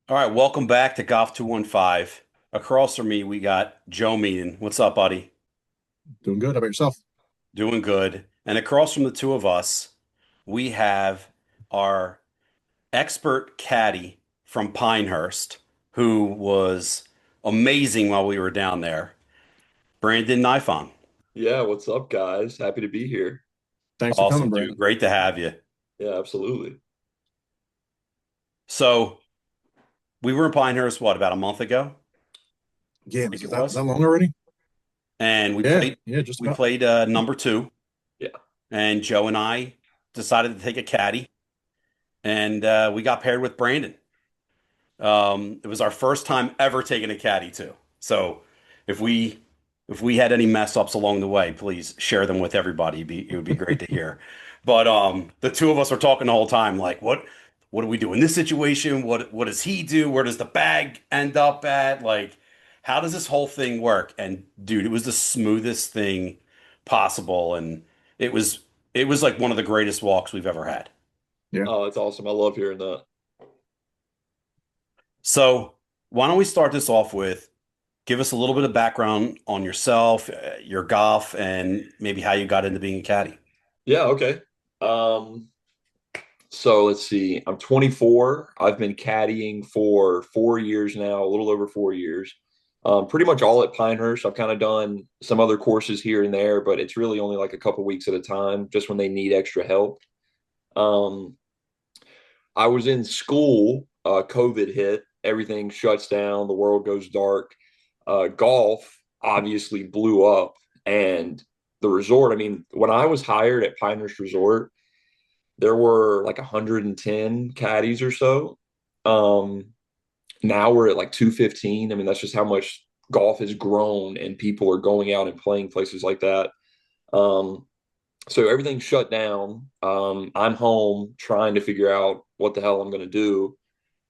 All right, welcome back to Golf 215. Across from me, we got Joe Meaden. What's up, buddy? Doing good. How about yourself? Doing good. And across from the two of us, we have our expert caddy from Pinehurst, who was amazing while we were down there, Brandon Nifong. Yeah, what's up, guys? Happy to be here. Thanks for coming, Awesome, dude. Brandon. Great to have you. Yeah, absolutely. So we were in Pinehurst, what, about a month ago? Yeah, I think was it it that was. long already? And we Yeah, played yeah, just we about. played number two, Yeah. and Joe and I decided to take a caddy. And we got paired with Brandon. It was our first time ever taking a caddy too. So if we if we had any mess ups along the way, please share them with everybody. It would be great to hear. But the two of us were talking the whole time, like, what do we do in this situation? What does he do? Where does the bag end up at? Like, how does this whole thing work? And dude, it was the smoothest thing possible, and it was it was like one of the greatest walks we've ever had. Yeah. Oh, it's awesome. I love hearing that. So, why don't we start this off with give us a little bit of background on yourself, your golf, and maybe how you got into being a caddy. Yeah, okay. Um, so let's see. I'm 24. I've been caddying for 4 years now, a little over 4 years. Pretty much all at Pinehurst. I've kind of done some other courses here and there, but it's really only like a couple weeks at a time, just when they need extra help. Um, I was in school, COVID hit, everything shuts down, the world goes dark. Golf obviously blew up, and the resort. I mean, when I was hired at Pinehurst Resort, there were like 110 caddies or so. Um, Now we're at like 215. I mean, that's just how much golf has grown, and people are going out and playing places like that. Um, so everything's shut down. I'm home trying to figure out what the hell I'm going to do.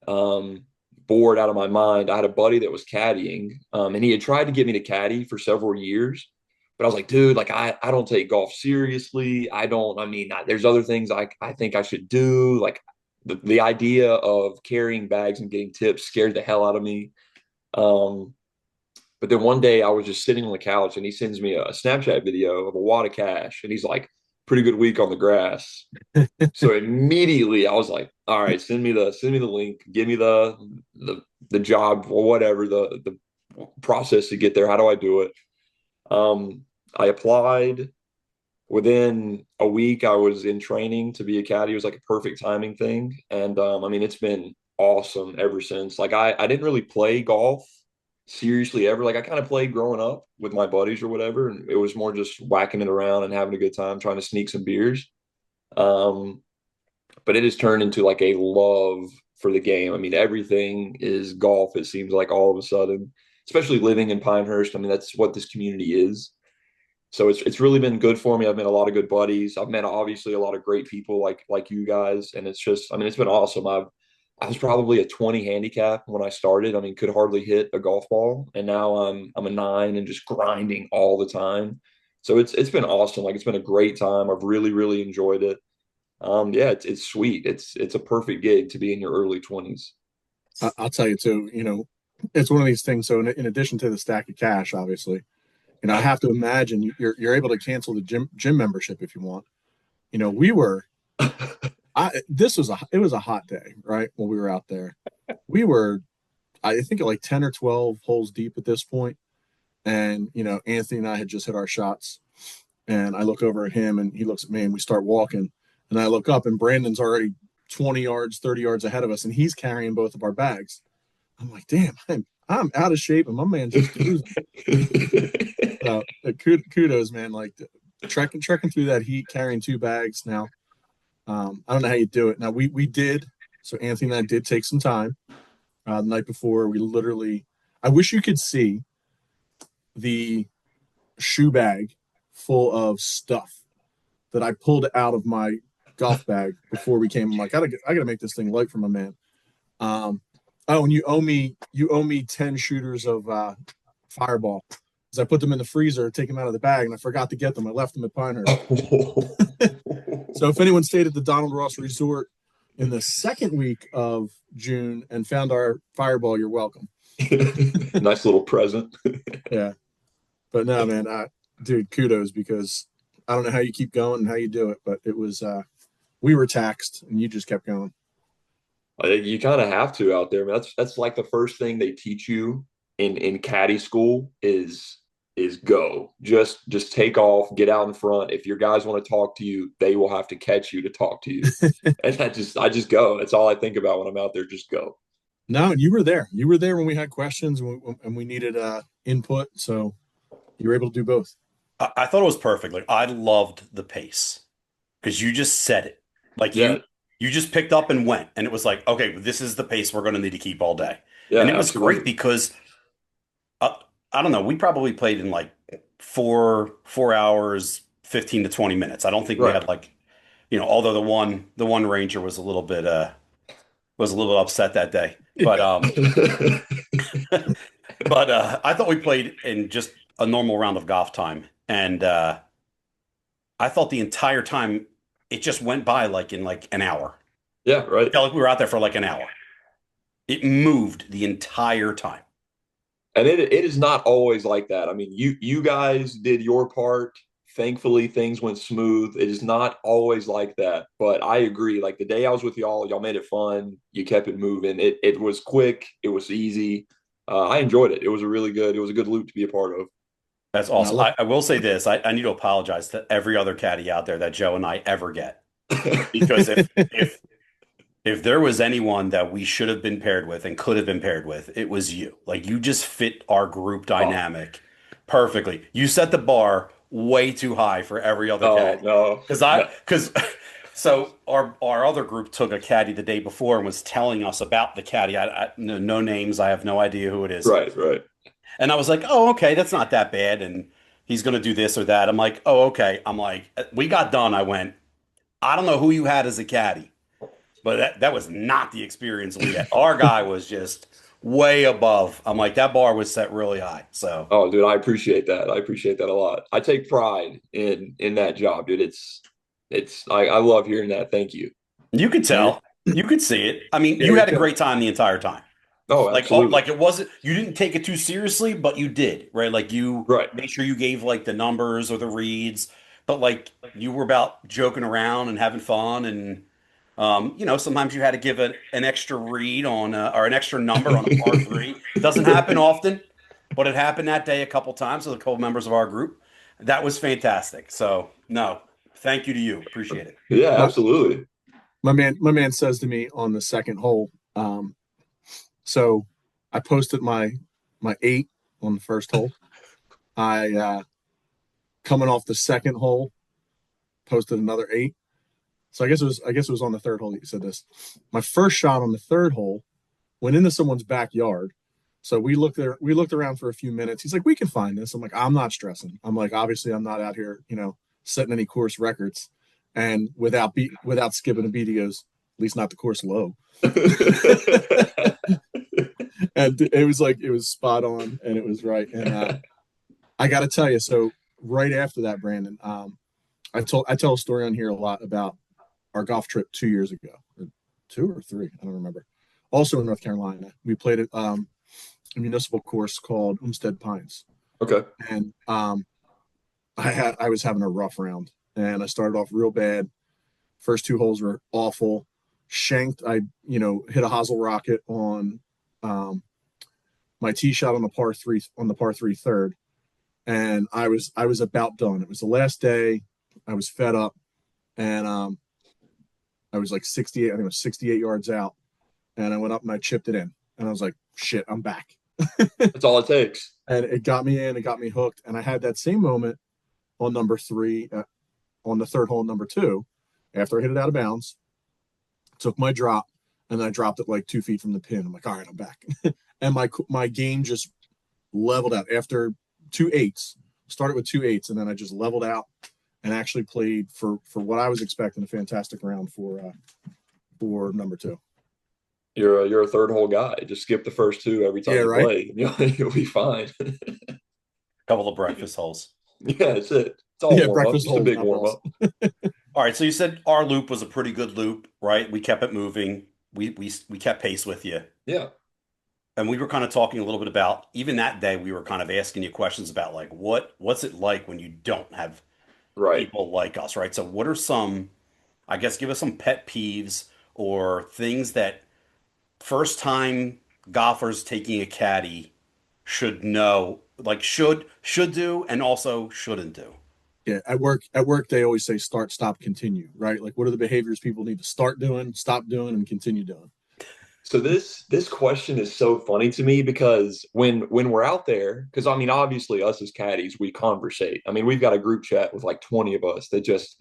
Um, Bored out of my mind. I had a buddy that was caddying, and he had tried to get me to caddy for several years. But I was like, dude, like I don't take golf seriously. There's other things I think I should do. Like the idea of carrying bags and getting tips scared the hell out of me. Um, but then one day I was just sitting on the couch and he sends me a Snapchat video of a wad of cash, and he's like, pretty good week on the grass. So immediately I was like, all right, send me the link, give me the job or whatever, the process to get there. How do I do it? I applied. Within a week, I was in training to be a caddy. It was like a perfect timing thing. And I mean, it's been awesome ever since. Like I didn't really play golf seriously ever. Like I kind of played growing up with my buddies or whatever, and it was more just whacking it around and having a good time, trying to sneak some beers. Um, but it has turned into like a love for the game. I mean, everything is golf, it seems like all of a sudden, especially living in Pinehurst. I mean, that's what this community is. So it's really been good for me. I've met a lot of good buddies. I've met obviously a lot of great people like you guys. And it's just, I mean, it's been awesome. I was probably a 20 handicap when I started. I mean, could hardly hit a golf ball. And now I'm a nine and just grinding all the time. So it's been awesome. Like it's been a great time. I've really, really enjoyed it. Yeah, it's sweet. It's a perfect gig to be in your early 20s. I'll tell you too. It's one of these things. So in addition to the stack of cash, obviously, I have to imagine you're able to cancel the gym membership if you want. We were. I this was a it was a hot day, right? When we were out there, we were. I think like 10 or 12 holes deep at this point, and Anthony and I had just hit our shots, and I look over at him, and he looks at me, and we start walking, and I look up, and Brandon's already 20 yards, 30 yards ahead of us, and he's carrying both of our bags. I'm like, damn, I'm out of shape, and my man's just cruising. Kudos, man. Like trekking through that heat, carrying two bags. Now, I don't know how you do it. Now we did. So Anthony and I did take some time the night before. We literally, I wish you could see the shoe bag full of stuff that I pulled out of my golf bag before we came. I'm like, I gotta make this thing light for my man. Um, oh, and you owe me 10 shooters of Fireball because I put them in the freezer, take them out of the bag, and I forgot to get them. I left them at Pinehurst. So if anyone stayed at the Donald Ross Resort in the second week of June and found our fireball. You're welcome. Nice little present. Yeah, but no, man, dude, kudos because I don't know how you keep going and how you do it, but it was we were taxed and you just kept going. You kind of have to out there, man. That's like the first thing they teach you in caddy school is go. Just take off, get out in front. If your guys want to talk to you, they will have to catch you to talk to you. And I just go. That's all I think about when I'm out there. Just go. No, and you were there. You were there when we had questions and we needed input, so you were able to do both. I thought it was perfect. Like I loved the pace because you just said it. Like Yeah, you just picked up and went, and it was like, okay, this is the pace we're going to need to keep all day. And yeah, it was great absolutely. because I don't know, we probably played in like 4 hours, 15 to 20 minutes. I don't think we Right. had like, although the one ranger was a little upset that day. But I thought we played in just a normal round of golf time, and I thought the entire time it just went by like in like an hour. Yeah, right. Felt like we were out there for like an hour. It moved the entire time. And it is not always like that. I mean, you guys did your part. Thankfully, things went smooth. It is not always like that. But I agree. Like the day I was with y'all made it fun. You kept it moving. It was quick. It was easy. I enjoyed it. It was a good loop to be a part of. That's No, I awesome. love. I will say this. I need to apologize to every other caddy out there that Joe and I ever get. Because if there was anyone that we should have been paired with and could have been paired with, it was you. Like you just fit our group Oh, dynamic perfectly. You set the bar way too high for every other oh caddy. no, no. Because so our other group took a caddy the day before and was telling us about the caddy. No names. I have no idea who it is. Right, right. And I was like, oh, okay, that's not that bad. And he's going to do this or that. I'm like, oh, okay. I'm like, we got done. I went, I don't know who you had as a caddy, but that was not the experience we had. Our guy was just way above. I'm like, that bar was set really high. So Oh, dude, I appreciate that. I appreciate that a lot. I take pride in that job, dude. I love hearing that. Thank you. you could No, tell, you could see it. I mean, yeah, you you're had a killing. great time the entire time. Oh, absolutely. Like it wasn't, you didn't take it too seriously, but you did, right? Like you Right. made sure you gave like the numbers or the reads, but like you were about joking around and having fun. And, sometimes you had to give an extra read on, or an extra number on a par three. Doesn't happen often, but it happened that day a couple times with a couple members of our group. That was fantastic. So, no, thank you to you. Appreciate it. Yeah, My, absolutely. my man says to me on the second hole. So I posted my 8 on the first hole. I coming off the second hole posted another 8. So I guess it was on the third hole that you said this. My first shot on the third hole went into someone's backyard. So we looked around for a few minutes. He's like, we can find this. I'm like, I'm not stressing. I'm like, obviously I'm not out here, setting any course records. And without skipping a beat, he goes, at least not the course low. And it was spot on and it was right. And I got to tell you, so right after that, Brandon, I tell a story on here a lot about our golf trip 2 years ago, or 2 or 3, I don't remember. Also in North Carolina, we played at a municipal course called Umstead Pines, Okay. and I was having a rough round, and I started off real bad. First 2 holes were awful. Shanked. I hit a hosel rocket on um, my tee shot on the par three third, and I was about done. It was the last day. I was fed up, and I was like 68. I think it was 68 yards out, and I went up and I chipped it in, and I was like, shit, I'm back. That's all it takes. And it got me in. It got me hooked, and I had that same moment on number 3, on the third hole, number 2, after I hit it out of bounds. Took my drop, and then I dropped it like 2 feet from the pin. I'm like, all right, I'm back, and my game just leveled out after 2 8s. Started with 2 8s, and then I just leveled out and actually played for what I was expecting a fantastic round for number 2. You're a third hole guy. Just skip the first 2 every time Yeah, you right. play. You'll be fine. Couple of breakfast holes. Yeah, that's it. It's all Yeah, warm up. breakfast Just a holes, big not warm balls. up. All right, so you said our loop was a pretty good loop, right? We kept it moving. We kept pace with you. Yeah, And we were kind of talking a little bit about even that day we were kind of asking you questions about like what's it like when you don't have right. people like us, right? So what are some, I guess, give us some pet peeves or things that first time golfers taking a caddy should know, like should do and also shouldn't do. Yeah, at work they always say start, stop, continue, right? Like what are the behaviors people need to start doing, stop doing, and continue doing? So this question is so funny to me because when we're out there, because I mean, obviously us as caddies, we conversate. I mean, we've got a group chat with like 20 of us that just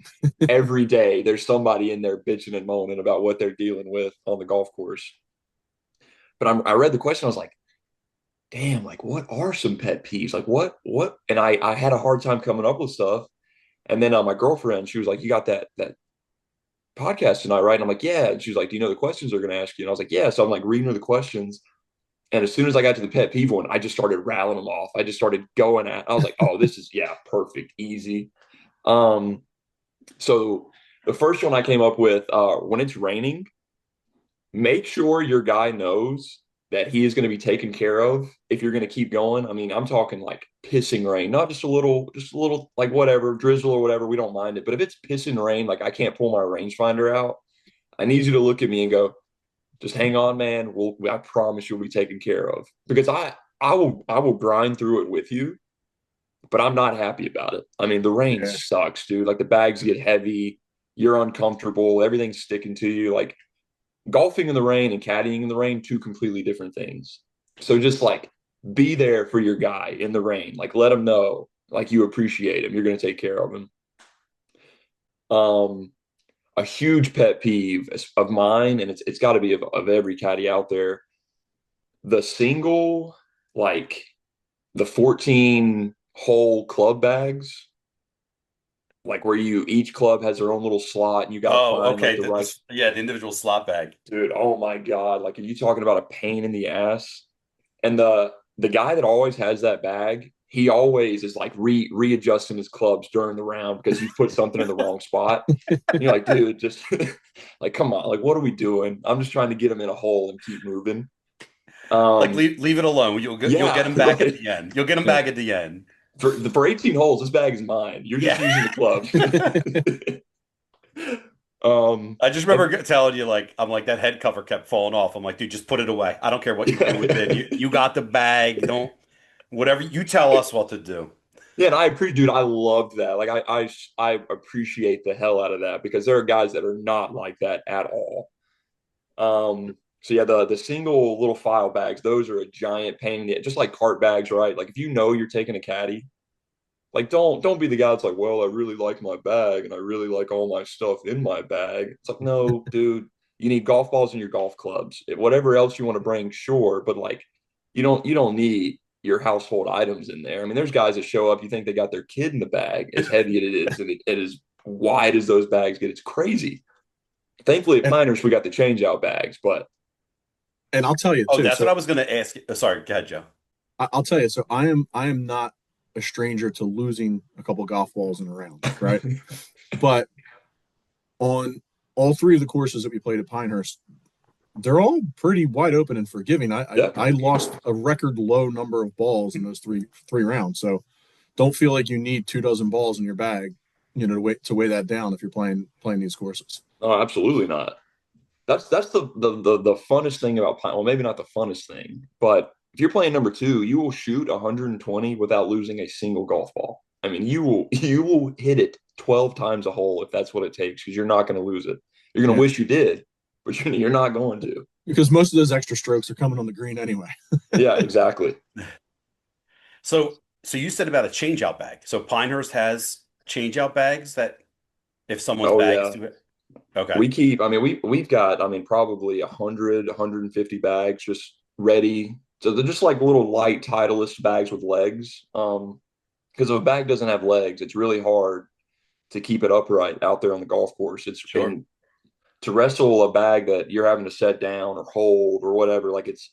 every day there's somebody in there bitching and moaning about what they're dealing with on the golf course. But I read the question, I was like, damn, like what are some pet peeves? Like what? And I had a hard time coming up with stuff. And then my girlfriend, she was like, "You got that podcast tonight, right?" And I'm like, "Yeah." And she was like, "Do you know the questions they're going to ask you?" And I was like, "Yeah." So I'm like reading her the questions. And as soon as I got to the pet peeve one, I just started rattling them off. I just started going at. I was like, "Oh, this is yeah, perfect, easy." Um, so the first one I came up with, when it's raining, make sure your guy knows that he is going to be taken care of if you're going to keep going. I mean, I'm talking like pissing rain, not just a little like whatever, drizzle or whatever. We don't mind it. But if it's pissing rain, like I can't pull my rangefinder out, I need you to look at me and go, just hang on, man. I promise you'll be taken care of because I will grind through it with you, but I'm not happy about it. I mean, the rain Yeah, sucks, dude. Like the bags get heavy, you're uncomfortable, everything's sticking to you. Like golfing in the rain and caddying in the rain, two completely different things. So just like be there for your guy in the rain. Like let him know like you appreciate him. You're going to take care of him. Um, a huge pet peeve of mine, and it's got to be of every caddy out there. The single, like the 14 hole club bags, like where you each club has their own little slot and you got to Oh, find like okay. the right Yeah, the individual slot bag. dude. Oh my God. Like, are you talking about a pain in the ass? And the guy that always has that bag, he always is like readjusting his clubs during the round because he put something in the wrong spot. And you're like, dude, just like come on, like what are we doing? I'm just trying to get him in a hole and keep moving. Like Um, leave it alone. You'll get yeah, him back at right. the end. You'll get him yeah. back at the end. For 18 holes, this bag is mine. You're just Yeah. using the clubs. um, I just and remember telling you like I'm like that head cover kept falling off. I'm like, dude, just put it away. I don't care what you do with it. You got the bag. Don't whatever you tell us what to do. yeah, and I appreciate, dude. I loved that. Like I appreciate the hell out of that because there are guys that are not like that at all. So yeah, the single little file bags, those are a giant pain in the just like cart bags, right? Like if you know you're taking a caddy, like don't be the guy that's like, well, I really like my bag and I really like all my stuff in my bag. It's like, no, dude, you need golf balls and your golf clubs. Whatever else you want to bring, sure, but like you don't need your household items in there. I mean, there's guys that show up, you think they got their kid in the bag, as heavy as it is, and it is wide as those bags get. It's crazy. Thankfully at and Pinehurst we got the change out bags, but and I'll tell you Oh, too. that's what So I was gonna ask. Sorry, go ahead, Joe. I'll tell you. So I am not a stranger to losing a couple golf balls in a round, right? But on all three of the courses that we played at Pinehurst, they're all pretty wide open and forgiving. yeah. I lost a record low number of balls in those three rounds. So don't feel like you need 2 dozen balls in your bag, to weigh that down if you're playing these courses. Oh, absolutely not. That's the funnest thing about Pine. Well, maybe not the funnest thing, but if you're playing number two, you will shoot 120 without losing a single golf ball. I mean, you will hit it 12 times a hole if that's what it takes because you're not going to lose it. You're going to Yeah, wish you did, but you're not going to. because most of those extra strokes are coming on the green anyway. Yeah, exactly. So you said about a change out bag. So Pinehurst has change out bags that if someone's Oh bag is yeah. too okay. We keep, I mean, we've got, I mean, probably 100, 150 bags just ready. So they're just like little light Titleist bags with legs. Because if a bag doesn't have legs, it's really hard to keep it upright out there on the golf course. It's Sure. and to wrestle a bag that you're having to set down or hold or whatever, like it's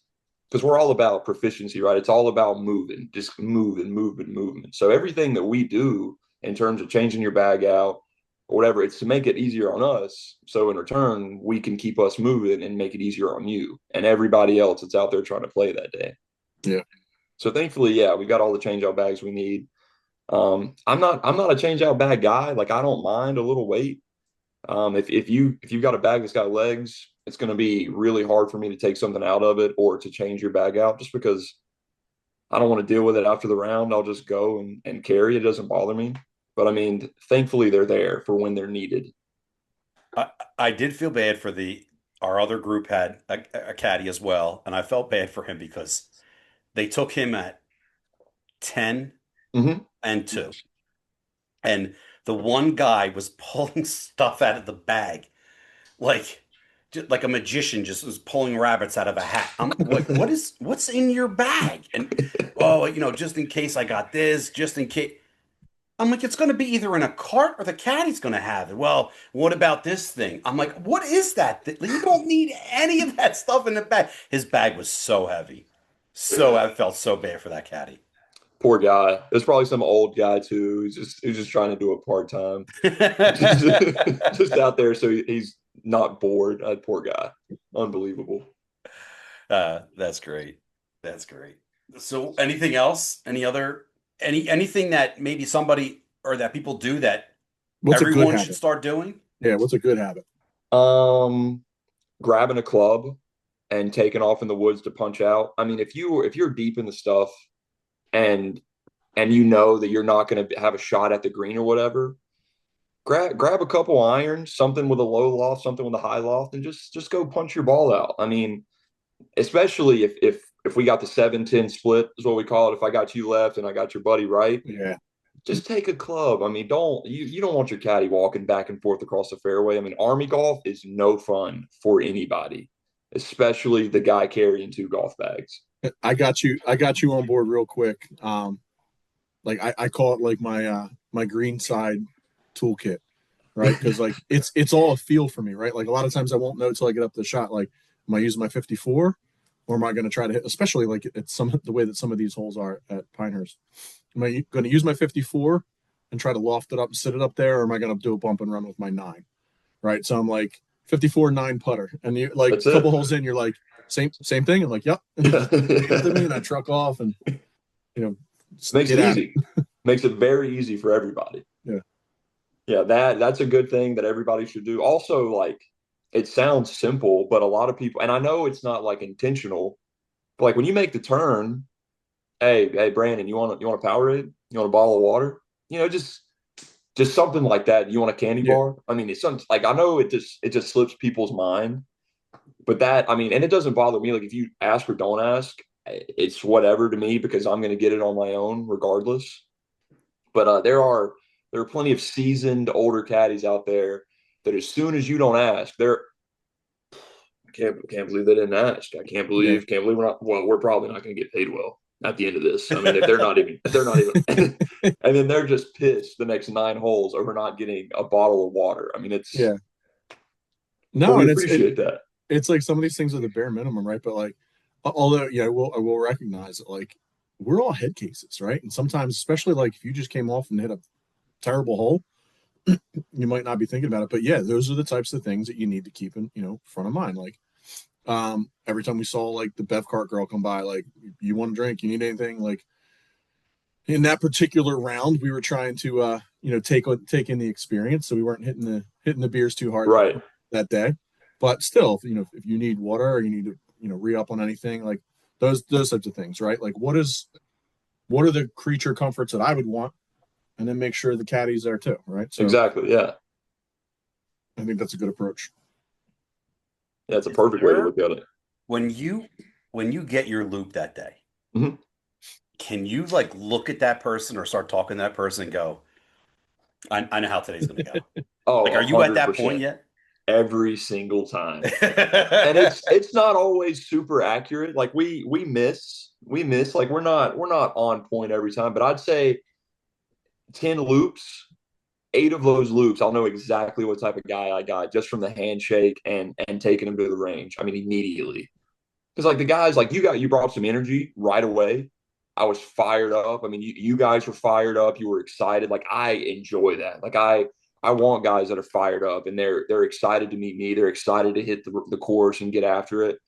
because we're all about proficiency, right? It's all about moving, just moving. So everything that we do in terms of changing your bag out or whatever. It's to make it easier on us. So in return, we can keep us moving and make it easier on you and everybody else that's out there trying to play that day. Yeah. So thankfully, yeah, we got all the change out bags we need. I'm not a change out bag guy. Like I don't mind a little weight. If you've got a bag that's got legs, it's going to be really hard for me to take something out of it or to change your bag out just because I don't want to deal with it after the round. I'll just go and carry. It doesn't bother me. But I mean, thankfully they're there for when they're needed. I, I did feel bad for our other group had a caddy as well, and I felt bad for him because they took him at 10 Mm-hmm. and 2. And the one guy was pulling stuff out of the bag like just like a magician just was pulling rabbits out of a hat. I'm like, what's in your bag? And oh, just in case I got this, just in case. I'm like, it's going to be either in a cart or the caddy's going to have it. Well, what about this thing? I'm like, what is that? You don't need any of that stuff in the bag. His bag was so heavy. So I felt so bad for that caddy. Poor guy. There's probably some old guy too. He's just trying to do it part time. Just out there so he's not bored. Poor guy. Unbelievable. That's great. That's great. So anything else? Anything that maybe somebody or that people do that What's a good everyone should habit? start doing? Yeah, what's a good habit? Um, Grabbing a club and taking off in the woods to punch out. I mean, if you're deep in the stuff and you know that you're not going to have a shot at the green or whatever, grab a couple irons, something with a low loft, something with a high loft, and just go punch your ball out. I mean, especially if we got the 7-10 split is what we call it. If I got you left and I got your buddy right, Yeah. just take a club. I mean, you don't want your caddy walking back and forth across the fairway. I mean, Army golf is no fun for anybody, especially the guy carrying two golf bags. I got you on board real quick. Like I call it like my green side toolkit, right? Because like it's all a feel for me, right? Like a lot of times I won't know till I get up to the shot. Like, am I using my 54 or am I going to try to hit? Especially like it's the way that some of these holes are at Pinehurst. Am I going to use my 54 and try to loft it up and sit it up there, or am I going to do a bump and run with my 9? Right. So I'm like 54 9 putter, and you like That's a couple it. holes in, you're like same thing. I'm like, yep, and you just give to me, and I truck off, and you know, Makes get it at it. easy. Makes it very easy for everybody. Yeah. Yeah, that's a good thing that everybody should do. Also, like it sounds simple, but a lot of people, and I know it's not like intentional, but like when you make the turn, hey, Brandon, you want a Powerade? You want a bottle of water? Just something like that. You want a candy Yeah. bar? I mean, it's something like I know it just slips people's mind, but that I mean, and it doesn't bother me. Like if you ask or don't ask, it's whatever to me because I'm going to get it on my own regardless. But there are plenty of seasoned older caddies out there that as soon as you don't ask, I can't believe they didn't ask. Yeah. Can't believe we're not. Well, we're probably not going to get paid well at the end of this. I mean, if they're not even, and then they're just pissed the next 9 holes over not getting a bottle of water. I mean, Yeah. but No, we and appreciate that. it's like some of these things are the bare minimum, right? But like, although yeah, I will recognize that like we're all head cases, right? And sometimes, especially like if you just came off and hit a terrible hole, you might not be thinking about it. But yeah, those are the types of things that you need to keep in front of mind. Like every time we saw like the Bev Cart girl come by, like, you want a drink, you need anything, like in that particular round we were trying to take in the experience, so we weren't hitting the beers too hard Right. that day. But still, if you need water or you need to re-up on anything, like those types of things, right? Like what are the creature comforts that I would want, and then make sure the caddy's there too, right? So Exactly. Yeah. I think that's a good approach. Yeah. It's a Is perfect way to there look at it. when you get your loop that day, Mhm. can you like look at that person or start talking to that person and go, I know how today's gonna go. Oh, Like, are a you at hundred that point percent yet? every single time. And it's not always super accurate. Like we miss. Like we're not on point every time. But I'd say 10 loops, 8 of those loops, I'll know exactly what type of guy I got just from the handshake and taking him to the range. I mean, immediately. Because like the guys, like you brought some energy right away. I was fired up. I mean, you guys were fired up. You were excited. Like I enjoy that. Like I want guys that are fired up and they're excited to meet me. They're excited to hit the course and get after it.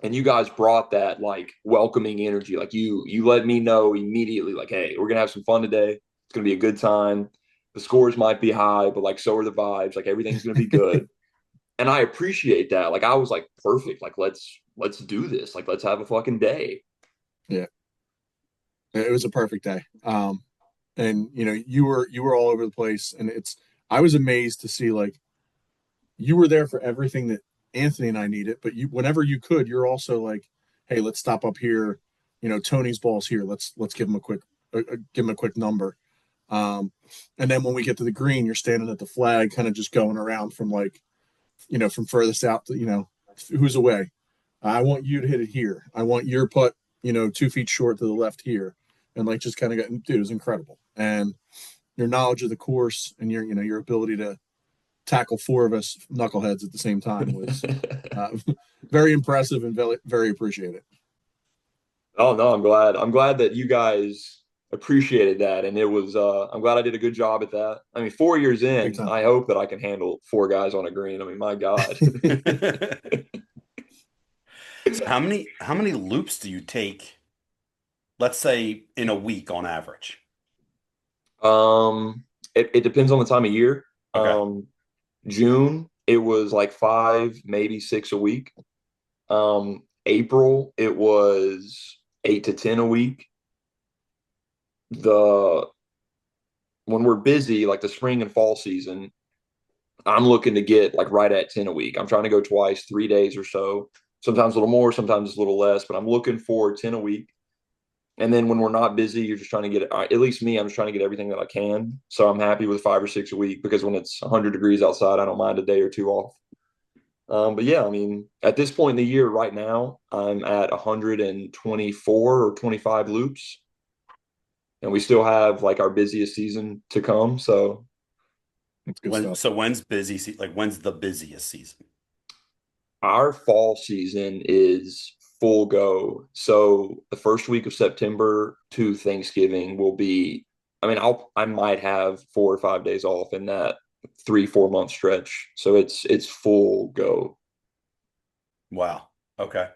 And you guys brought that like welcoming energy. Like you let me know immediately, like, hey, we're gonna have some fun today. It's gonna be a good time. The scores might be high, but like so are the vibes. Like everything's gonna be good. And I appreciate that. Like I was like, perfect. Like let's do this. Like let's have a fucking day. Yeah, it was a perfect day. And you were all over the place, and I was amazed to see like you were there for everything that Anthony and I needed, but you whenever you could, you're also like, hey, let's stop up here. Tony's ball's here. Let's give him a quick give him a quick number. Um, and then when we get to the green, you're standing at the flag, kind of just going around from like, from furthest out to, who's away. I want you to hit it here. I want your putt, 2 feet short to the left here. And like just kind of got, dude, it was incredible. And your knowledge of the course and your ability to tackle four of us knuckleheads at the same time was uh, very impressive and very, very appreciated. Oh no, I'm glad. I'm glad that you guys appreciated that. And it was I'm glad I did a good job at that. I mean, 4 years Big in, time. I hope that I can handle four guys on a green. I mean, my God. So how many loops do you take, let's say in a week on average? It depends on the time of year. Okay. June, it was like five, maybe six a week. April, it was 8 to 10 a week. The When we're busy, like the spring and fall season, I'm looking to get like right at 10 a week. I'm trying to go twice, 3 days or so, sometimes a little more, sometimes a little less, but I'm looking for 10 a week. And then when we're not busy, you're just trying to get, at least me, I'm just trying to get everything that I can. So I'm happy with 5 or 6 a week because when it's 100 degrees outside, I don't mind a day or two off. But yeah, I mean, at this point in the year right now, I'm at 124 or 25 loops, and we still have like our busiest season to come. So That's good When stuff. so when's like when's the busiest season? our fall season is full go. So the first week of September to Thanksgiving will be, I mean, I might have 4 or 5 days off in that 3 4 month stretch. So it's full go. Wow. Okay.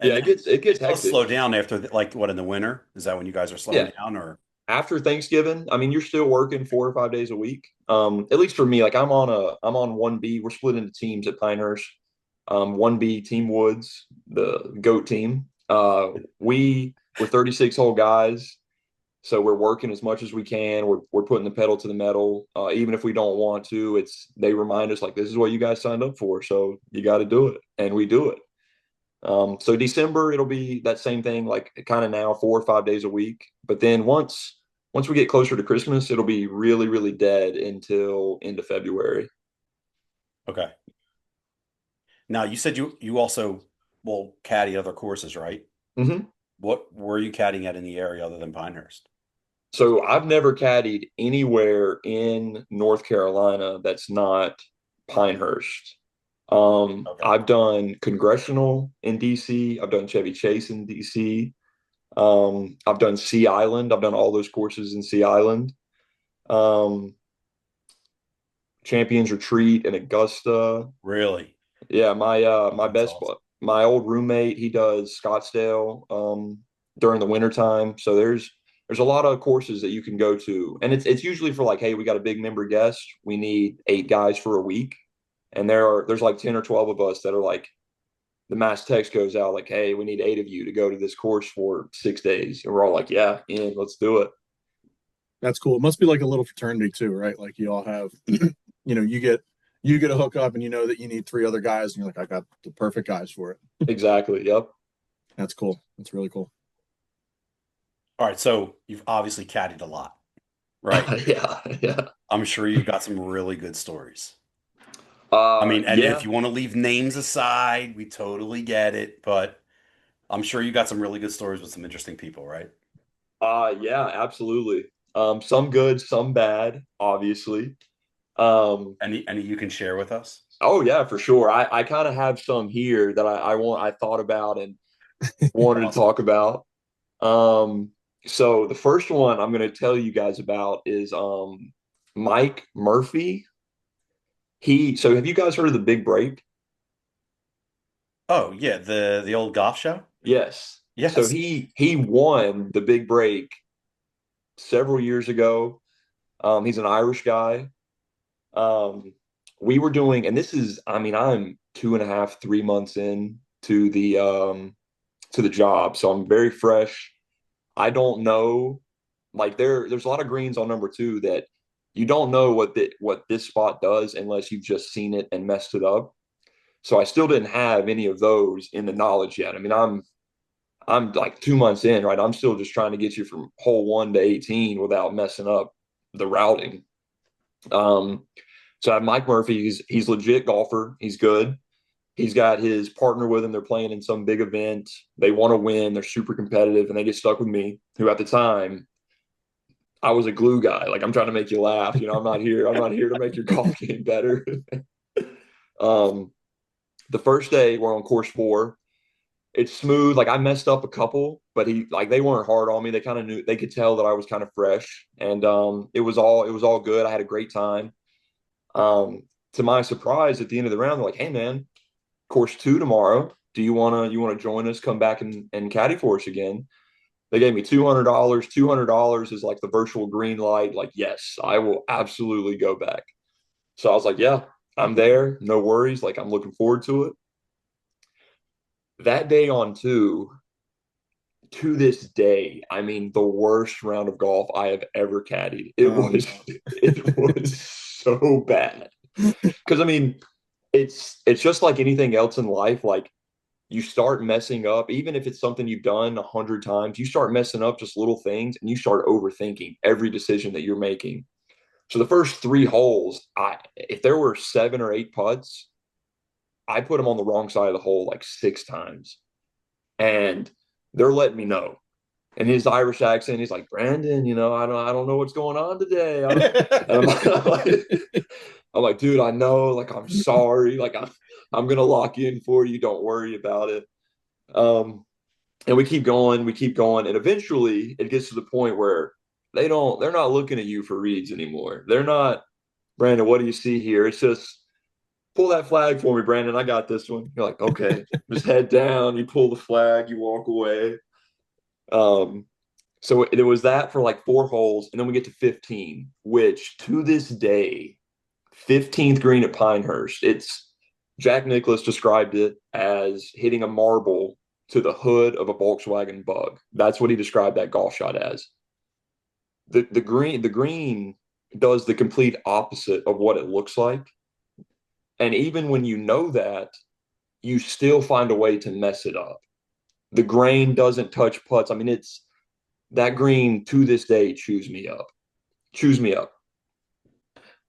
Yeah, And it gets it does hectic. slow down after like what in the winter? Is that when you guys are slowing Yeah, down or after Thanksgiving, I mean, you're still working 4 or 5 days a week. At least for me, like I'm on 1B. We're split into teams at Pinehurst. 1B Team Woods, the GOAT team. We're 36 whole guys, so we're working as much as we can. We're putting the pedal to the metal. Even if we don't want to, they remind us like this is what you guys signed up for, so you got to do it, and we do it. So December it'll be that same thing, like kind of now 4 or 5 days a week. But then once we get closer to Christmas, it'll be really really dead until end of February. okay. Now you said you also will caddy other courses, right? Mm-hmm. What were you caddying at in the area other than Pinehurst? So I've never caddied anywhere in North Carolina that's not Pinehurst. Okay. I've done Congressional in DC. I've done Chevy Chase in DC. I've done Sea Island. I've done all those courses in Sea Island. Um, Champions Retreat in Augusta. Really? Yeah, my That's best awesome. my old roommate, he does Scottsdale during the wintertime. So there's a lot of courses that you can go to. And it's usually for like, hey, we got a big member guest. We need 8 guys for a week. And there's like 10 or 12 of us that are like the mass text goes out like, hey, we need 8 of you to go to this course for 6 days. And we're all like, yeah, in, let's do it. That's cool. It must be like a little fraternity too, right? Like you all have, you get a hook up and you know that you need three other guys and you're like, I got the perfect guys for it. Exactly. Yep. That's cool. That's really cool. All right, so you've obviously caddied a lot, right? Yeah. Yeah. I'm sure you've got some really good stories. I mean, and if Yeah. you want to leave names aside, we totally get it, but I'm sure you got some really good stories with some interesting people, right? Yeah, absolutely. Some good, some bad, obviously. Um, Any you can share with us? oh yeah, for sure. I kind of have some here that I thought about and wanted to Awesome. talk about. Um, so the first one I'm going to tell you guys about is Mike Murphy. So have you guys heard of the Big Break? Oh yeah, the old golf show. Yes. So Yes. he won the Big Break several years ago. He's an Irish guy. Um, we were doing, and this is, I mean, I'm 2.5, 3 months in to the job, so I'm very fresh. I don't know, like there's a lot of greens on number two that you don't know what this spot does unless you've just seen it and messed it up. So I still didn't have any of those in the knowledge yet. I mean, I'm like 2 months in, right? I'm still just trying to get you from hole 1 to 18 without messing up the routing. Um, so I have Mike Murphy. He's legit golfer. He's good. He's got his partner with him. They're playing in some big event. They want to win. They're super competitive, and they get stuck with me, who at the time I was a glue guy. Like I'm trying to make you laugh. You know, I'm not here. I'm not here to make your golf game better. um, the first day we're on course four. It's smooth. Like I messed up a couple, but they weren't hard on me. They kind of knew, they could tell that I was kind of fresh, and it was all good. I had a great time. Um, to my surprise, at the end of the round, they're like, "Hey man, course two tomorrow. Do you wanna join us? Come back and caddy for us again." They gave me $200. $200 is like the virtual green light. Like, yes, I will absolutely go back. So I was like, yeah, I'm there. No worries. Like, I'm looking forward to it. That day on two, to this day, I mean, the worst round of golf I have ever caddied. It Oh was no. it was so bad. Because I mean, it's just like anything else in life. Like you start messing up, even if it's something you've done 100 times, you start messing up just little things and you start overthinking every decision that you're making. So the first three holes, if there were 7 or 8 putts, I put them on the wrong side of the hole like 6 times. And they're letting me know. And his Irish accent, he's like, Brandon, I don't know what's going on today. And I'm like, dude, I know, like, I'm sorry. Like, I'm going to lock in for you. Don't worry about it. Um, and we keep going. And eventually it gets to the point where they're not looking at you for reads anymore. They're not, Brandon, what do you see here? It's just pull that flag for me, Brandon. I got this one. You're like, okay, just head down. You pull the flag, you walk away. Um, so it was that for like 4 holes. And then we get to 15, which to this day, 15th green at Pinehurst, Jack Nicklaus described it as hitting a marble to the hood of a Volkswagen Bug. That's what he described that golf shot as. The green does the complete opposite of what it looks like. And even when you know that, you still find a way to mess it up. The grain doesn't touch putts. I mean, it's that green to this day chews me up. Chews me up.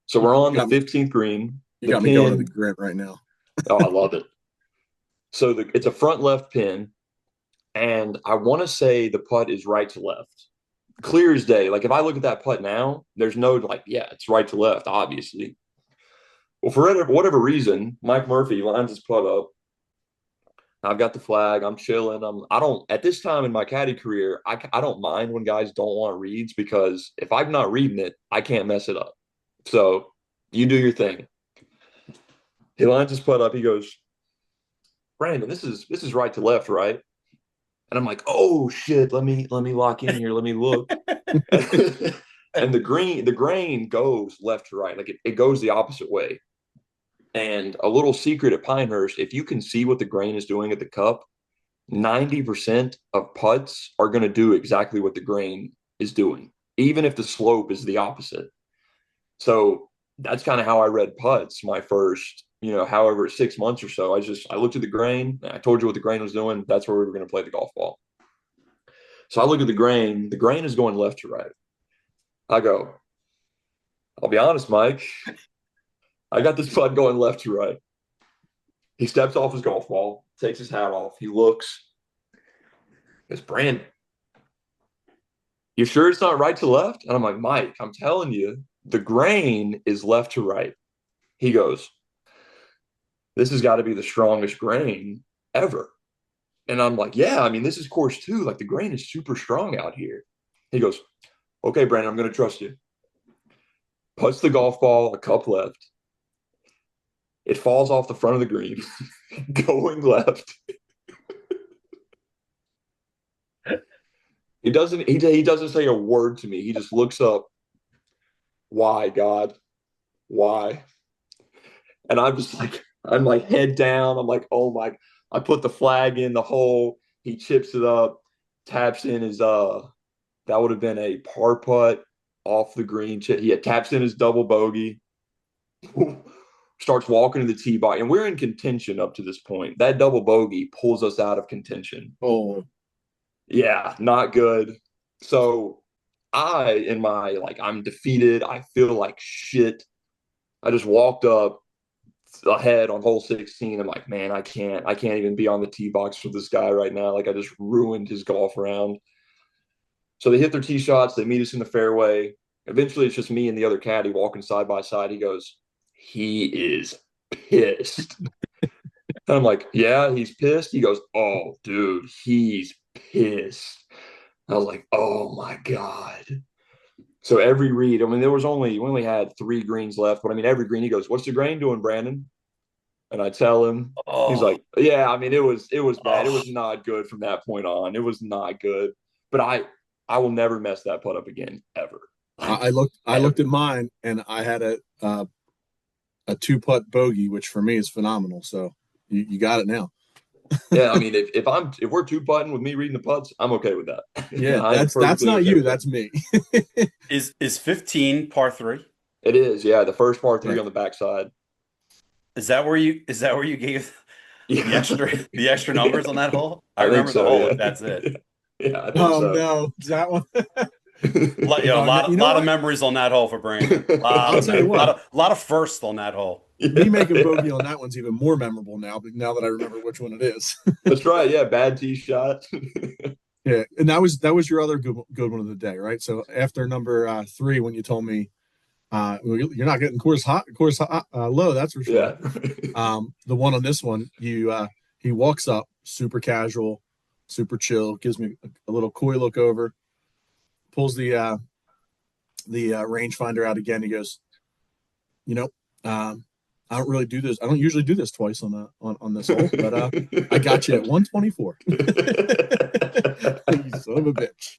So we're You on the got me. 15th green. You The got me going to the pin, grit right now. oh, I love it. So it's a front left pin, and I want to say the putt is right to left. Clear as day. Like if I look at that putt now, there's no like, yeah, it's right to left, obviously. Well, for whatever reason, Mike Murphy lines his putt up. I've got the flag. I'm chilling. I don't, at this time in my caddy career, I don't mind when guys don't want reads because if I'm not reading it, I can't mess it up. So you do your thing. He lines his putt up. He goes, Brandon, this is right to left, right? And I'm like, oh shit, let me lock in here. Let me look. And the grain goes left to right. Like it goes the opposite way. And a little secret at Pinehurst, if you can see what the grain is doing at the cup, 90% of putts are going to do exactly what the grain is doing, even if the slope is the opposite. So that's kind of how I read putts my first, however, 6 months or so. I looked at the grain. I told you what the grain was doing. That's where we were going to play the golf ball. So I look at the grain. The grain is going left to right. I go, I'll be honest, Mike. I got this putt going left to right. He steps off his golf ball, takes his hat off. He looks. It's Brandon. You sure it's not right to left? And I'm like, Mike, I'm telling you, the grain is left to right. He goes, this has got to be the strongest grain ever. And I'm like, yeah, I mean, this is course two. Like the grain is super strong out here. He goes, okay, Brandon, I'm going to trust you. puts the golf ball a cup left. It falls off the front of the green, going left. He doesn't say a word to me. He just looks up. Why, God? Why? And I'm like head down. I'm like, oh my. I put the flag in the hole. He chips it up, taps in his that would have been a par putt off the green. He had taps in his double bogey. Starts walking to the tee box, and we're in contention up to this point. That double bogey pulls us out of contention. Oh, Yeah, not good. So in my I'm defeated. I feel like shit. I just walked up ahead on hole 16. I'm like, man, I can't even be on the tee box for this guy right now. Like I just ruined his golf round. So they hit their tee shots. They meet us in the fairway. Eventually, it's just me and the other caddy walking side by side. He goes, he is pissed. And I'm like, yeah, he's pissed. He goes, oh, dude, he's pissed. I was like, oh my God. So every read, I mean, we only had 3 greens left, but I mean, every green, he goes, what's the grain doing, Brandon? And I tell him, he's Oh, like, yeah, I mean, it was bad. It was oh, not good from that point on. It was not good. But I will never mess that putt up again, ever. I Like, looked at ever. mine, and I had a 2 putt bogey, which for me is phenomenal. So you got it now. Yeah, I mean, if we're 2 putting with me reading the putts, I'm okay with that. Yeah, I am that's perfectly not okay you, with that. that's me. is 15 par three? It is, yeah. The first par Yeah. three on the backside. Is that where you gave Yeah, the extra numbers on that hole? I I think remember the so. hole, Yeah, if that's it. yeah, I think Oh so. no, is that one? A Oh no, you know lot of what? memories on that hole for Brandon. I'll tell you what. Lot of firsts on that hole. Me Yeah, making bogey yeah. on that one's even more memorable now. But now that I remember which one it is. That's right. Yeah, bad tee shot. Yeah, and that was your other good one of the day, right? So after number 3, when you told me well, you're not getting course hot, low, that's for sure. Yeah. The one on this one, he walks up, super casual, super chill, gives me a little coy look over, pulls the rangefinder out again. He goes, you know, I don't really do this. I don't usually do this twice on this hole, but I got you at 124. You son of a bitch.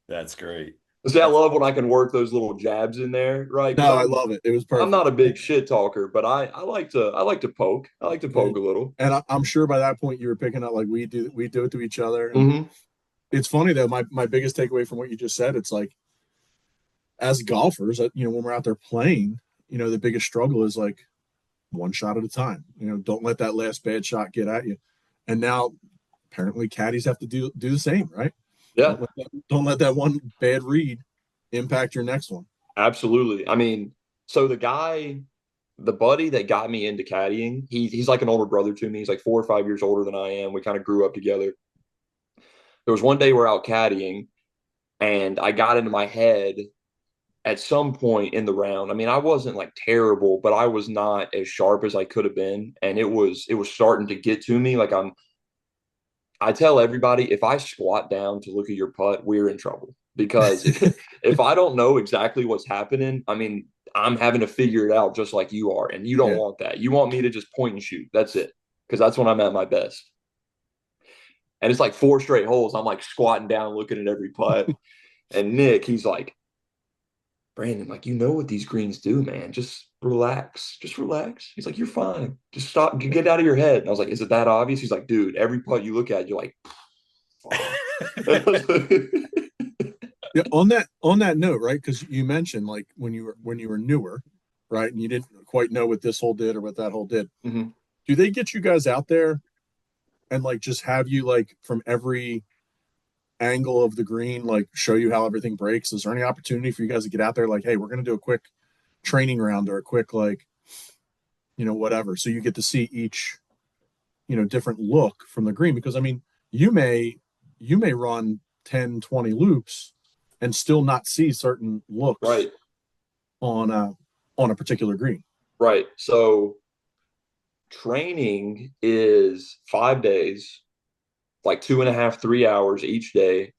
That's great. See, I That's love when I can work those little jabs in there, right? No, Because I love it. It was I'm not perfect. a big shit talker, but I like to poke. I like to Yeah. poke a little. And I'm sure by that point you were picking up like we do it to each other. And Hmm. it's funny though, my biggest takeaway from what you just said, it's like as golfers, when we're out there playing, the biggest struggle is like one shot at a time. Don't let that last bad shot get at you. And now apparently caddies have to do the same, right? Yeah, Don't let that one bad read impact your next one. absolutely. I mean, so the buddy that got me into caddying, he's like an older brother to me. He's like 4 or 5 years older than I am. We kind of grew up together. There was one day we're out caddying, and I got into my head at some point in the round. I mean, I wasn't like terrible, but I was not as sharp as I could have been, and it was starting to get to me. I tell everybody, if I squat down to look at your putt, we're in trouble because if I don't know exactly what's happening, I mean, I'm having to figure it out just like you are, and you don't Yeah. want that. You want me to just point and shoot. That's it, because that's when I'm at my best. And it's like 4 straight holes. I'm like squatting down, looking at every putt. And Nick, he's like, Brandon, like, you know what these greens do, man. Just relax. Just relax. He's like, you're fine. Just stop. Get out of your head. And I was like, is it that obvious? He's like, dude, every putt you look at, you're like, fuck. Yeah, on that note, right? Because you mentioned like when you were newer, right, and you didn't quite know what this hole did or what that hole did. Mhm. Do they get you guys out there and like just have you like from every angle of the green, like show you how everything breaks? Is there any opportunity for you guys to get out there, like, hey, we're gonna do a quick training round or a quick like whatever, so you get to see each different look from the green? Because I mean, you may you may run 10, 20 loops and still not see certain looks Right. on a particular green. Right. So training is 5 days, like 2.5, 3 hours each day.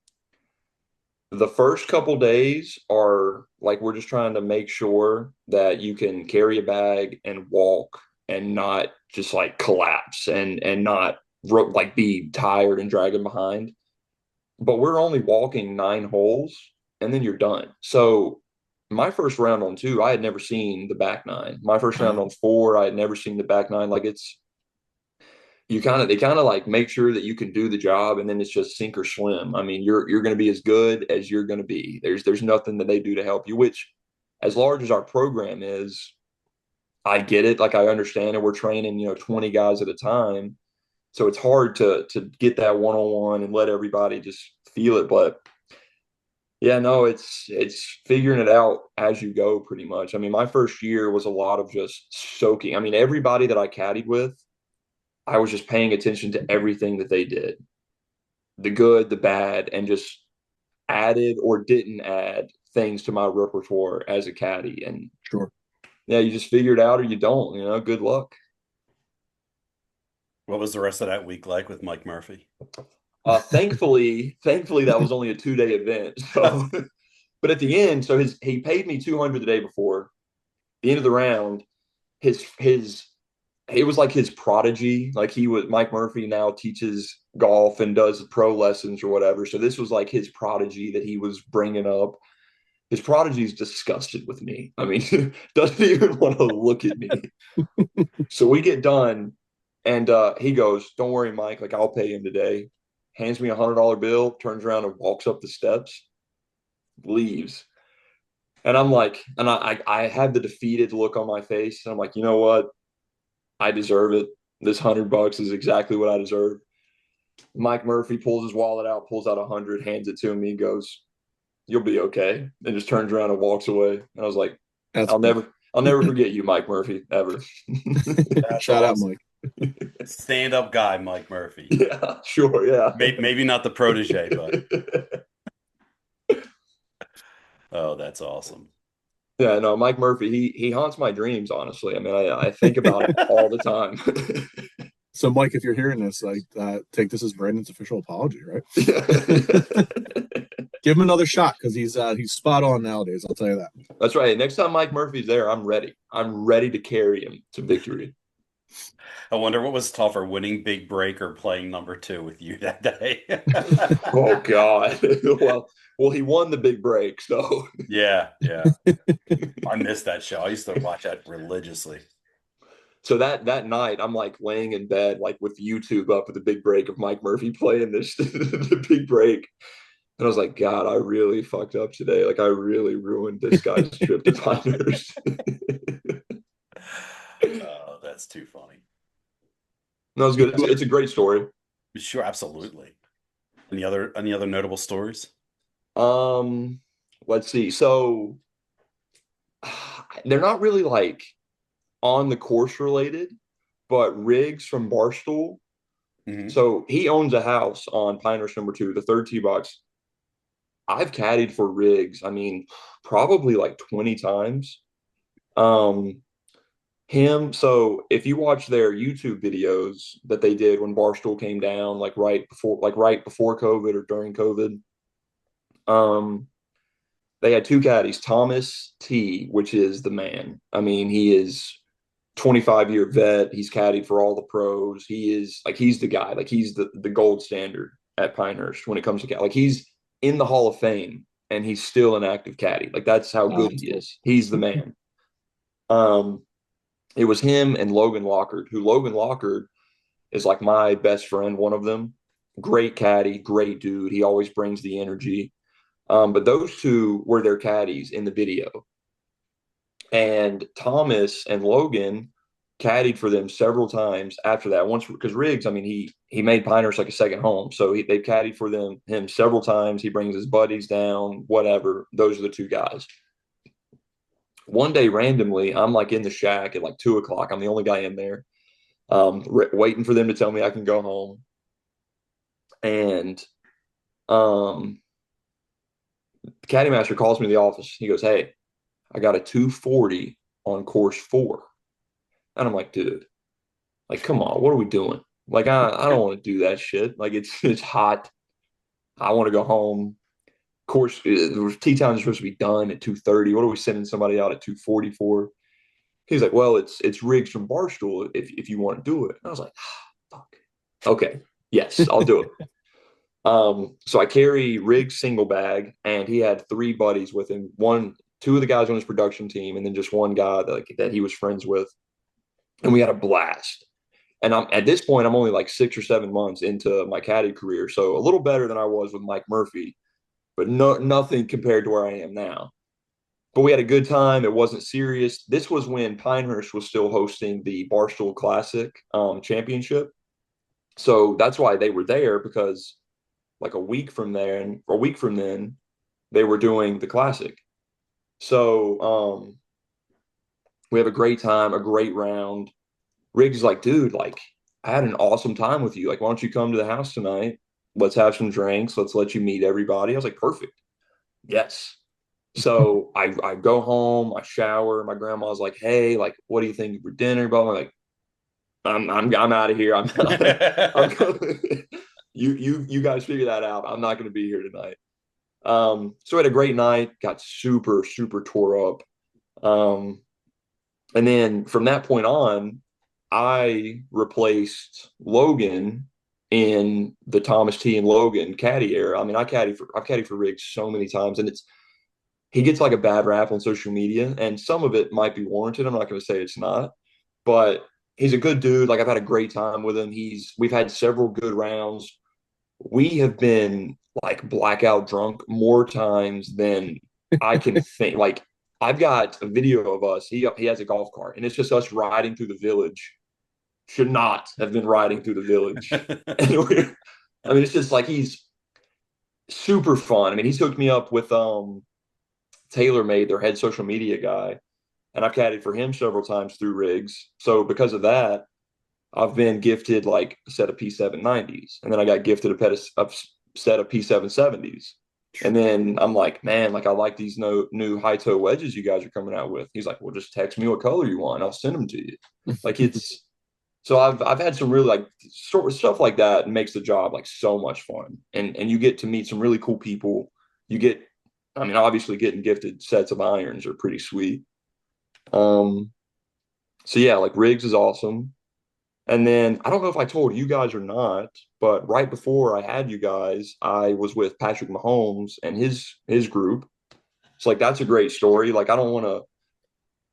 The first couple days are like we're just trying to make sure that you can carry a bag and walk and not just like collapse and not like be tired and dragging behind. But we're only walking 9 holes and then you're done. So my first round on two, I had never seen the back nine. My first round on four, I had never seen the back nine. Like it's they kind of like make sure that you can do the job and then it's just sink or swim. I mean, you're going to be as good as you're going to be. There's nothing that they do to help you, which as large as our program is, I get it. Like I understand it. We're training, 20 guys at a time. So it's hard to get that one-on-one and let everybody just feel it. But yeah, no, it's figuring it out as you go pretty much. I mean, my first year was a lot of just soaking. I mean, everybody that I caddied with, I was just paying attention to everything that they did, the good, the bad, and just added or didn't add things to my repertoire as a caddy. And Sure. yeah, you just figure it out or you don't, good luck. What was the rest of that week like with Mike Murphy? Thankfully, that was only a 2-day event. So, but at the end, so he paid me 200 the day before the end of the round. His it was like his prodigy. Like Mike Murphy now teaches golf and does pro lessons or whatever. So this was like his prodigy that he was bringing up. His prodigy is disgusted with me. I mean, doesn't even want to look at me. So we get done, and he goes, "Don't worry, Mike. Like I'll pay him today." Hands me $100 bill, turns around and walks up the steps, leaves. And I'm like, and I had the defeated look on my face, and I'm like, you know what? I deserve it. This $100 is exactly what I deserve. Mike Murphy pulls his wallet out, pulls out 100, hands it to me, goes, "You'll be okay," and just turns around and walks away. And I was like, That's I'll cool. never forget you, Mike Murphy, ever. Shout out, Mike. Stand-up guy, Mike Murphy. Yeah, sure, yeah. Maybe not the protege, but oh, that's awesome. Yeah, no, Mike Murphy, he haunts my dreams, honestly. I mean, I think about him all the time. So, Mike, if you're hearing this, take this as Brandon's official apology, right? Give him another shot because he's spot on nowadays. I'll tell you that. That's right. Next time Mike Murphy's there, I'm ready. I'm ready to carry him to victory. I wonder what was tougher, winning big break or playing number two with you that day. Oh God. Well, he won the big break, so Yeah. I missed that show. I used to watch that religiously. so that night I'm like laying in bed, like with YouTube up with the big break of Mike Murphy playing this the big break. And I was like, God, I really fucked up today. Like I really ruined this guy's trip to Pinehurst. Oh, that's too funny. No, it's good. It's a great story. Sure, absolutely. Any other notable stories? Um, let's see. So they're not really like on the course related, but Riggs from Barstool. Hmm. So he owns a house on Pinehurst number two, the third tee box. I've caddied for Riggs. I mean, probably like 20 times. Um, so if you watch their YouTube videos that they did when Barstool came down, right before COVID or during COVID, um, they had two caddies, Thomas T, which is the man. I mean, he is 25-year vet. He's caddied for all the pros. He's the guy. Like he's the gold standard at Pinehurst when it comes to caddy. Like he's in the Hall of Fame and he's still an active caddy. Like that's how good he is. He's the man. Um, it was him and Logan Lockard, who Logan Lockard is like my best friend, one of them. Great caddy, great dude. He always brings the energy. But those two were their caddies in the video. And Thomas and Logan caddied for them several times after that. Once because Riggs, I mean, he made Pinehurst like a second home, so they've caddied for him several times. He brings his buddies down, whatever. Those are the two guys. One day, randomly, I'm like in the shack at like 2 o'clock. I'm the only guy in there, waiting for them to tell me I can go home. And the caddy master calls me to the office. He goes, "Hey, I got a 240 on course 4." And I'm like, dude, like, come on, what are we doing? Like, I don't want to do that shit. Like, it's hot. I want to go home. course, tee time is supposed to be done at 2:30. What are we sending somebody out at 2:40 for? He's like, well, it's Riggs from Barstool if you want to do it. And I was like, fuck. Okay, yes, I'll do it. So I carry Riggs single bag, and he had three buddies with him. Two of the guys on his production team, and then just one guy that he was friends with. And we had a blast. And I'm at this point, I'm only like 6 or 7 months into my caddy career, so a little better than I was with Mike Murphy, but nothing compared to where I am now. But we had a good time. It wasn't serious. This was when Pinehurst was still hosting the Barstool Classic championship. So that's why they were there, because like a week from then, they were doing the Classic. So we have a great time, a great round. Riggs is like, dude, like I had an awesome time with you. Like, why don't you come to the house tonight? Let's have some drinks. Let's let you meet everybody. I was like, perfect. Yes. So I go home, I shower. My grandma's like, hey, like, what do you think for dinner? But I'm like, I'm out of here. I'm you guys figure that out. I'm not going to be here tonight. So I had a great night. Got super super tore up. And then from that point on, I replaced Logan in the Thomas T and Logan caddy era. I mean, I've caddied for Riggs so many times, and he gets like a bad rap on social media, and some of it might be warranted. I'm not going to say it's not, but he's a good dude. Like I've had a great time with him. We've had several good rounds. We have been like blackout drunk more times than I can think. Like I've got a video of us. He has a golf cart, and it's just us riding through the village. Should not have been riding through the village. I mean, it's just like he's super fun. I mean, he's hooked me up with TaylorMade, their head social media guy, and I've caddied for him several times through Riggs. So because of that, I've been gifted like a set of P790s, and then I got gifted a set of P770s. And then I'm like, man, like I like these new high toe wedges you guys are coming out with. He's like, well, just text me what color you want. I'll send them to you. Like it's so I've had some really like sort of stuff like that makes the job like so much fun. And you get to meet some really cool people. You get, I mean, obviously getting gifted sets of irons are pretty sweet. Um, so yeah, like Riggs is awesome. And then I don't know if I told you guys or not, but right before I had you guys, I was with Patrick Mahomes and his group. It's like that's a great story. Like I don't want to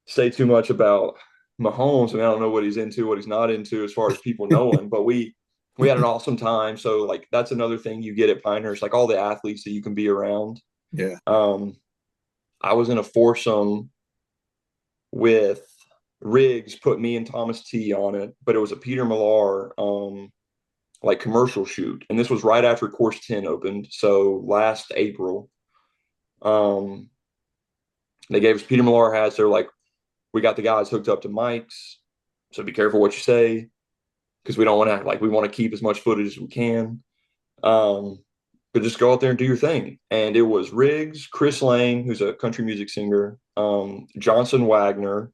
say too much about Mahomes. I mean, I don't know what he's into, what he's not into as far as people knowing, but we had an awesome time. So like that's another thing you get at Pinehurst, like all the athletes that you can be around. Yeah. I was in a foursome with Riggs, put me and Thomas T on it, but it was a Peter Millar like commercial shoot. And this was right after course 10 opened. So last April. They gave us Peter Millar hats. They're like, we got the guys hooked up to mics. So be careful what you say, because we don't want to like we want to keep as much footage as we can. But just go out there and do your thing. And it was Riggs, Chris Lang, who's a country music singer, Johnson Wagner,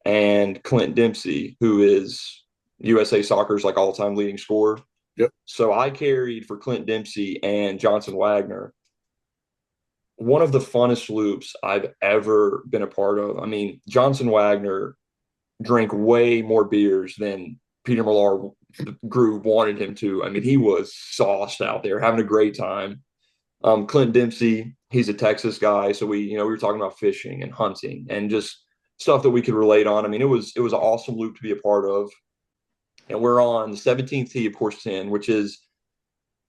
and Clint Dempsey, who is USA Soccer's like all-time leading scorer. Yep. So I carried for Clint Dempsey and Johnson Wagner. One of the funnest loops I've ever been a part of. I mean, Johnson Wagner drank way more beers than Peter Millar group wanted him to. I mean, he was sauced out there, having a great time. Clint Dempsey, he's a Texas guy, so we were talking about fishing and hunting and just stuff that we could relate on. I mean, it was an awesome loop to be a part of. And we're on the 17th tee of course 10, which is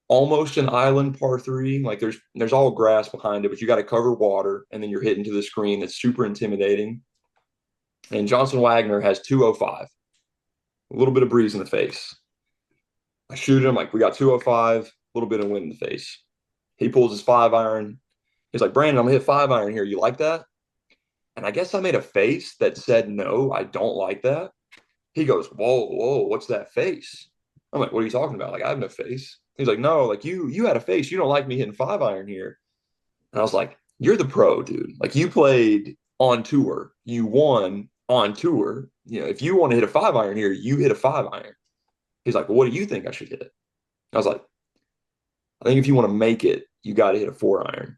almost an island par three. Like there's all grass behind it, but you got to cover water, and then you're hitting to the screen. That's super intimidating. And Johnson Wagner has 205, a little bit of breeze in the face. I shoot him like we got 205, a little bit of wind in the face. He pulls his 5-iron. He's like, Brandon, I'm gonna hit 5-iron here. You like that? And I guess I made a face that said, no, I don't like that. He goes, whoa, what's that face? I'm like, what are you talking about? Like, I have no face. He's like, no, like you had a face. You don't like me hitting 5-iron here. And I was like, you're the pro, dude. Like you played on tour. You won on tour. You know, if you want to hit a 5-iron here, you hit a 5-iron. He's like, well, what do you think I should hit? I was like, I think if you want to make it, you got to hit a 4-iron.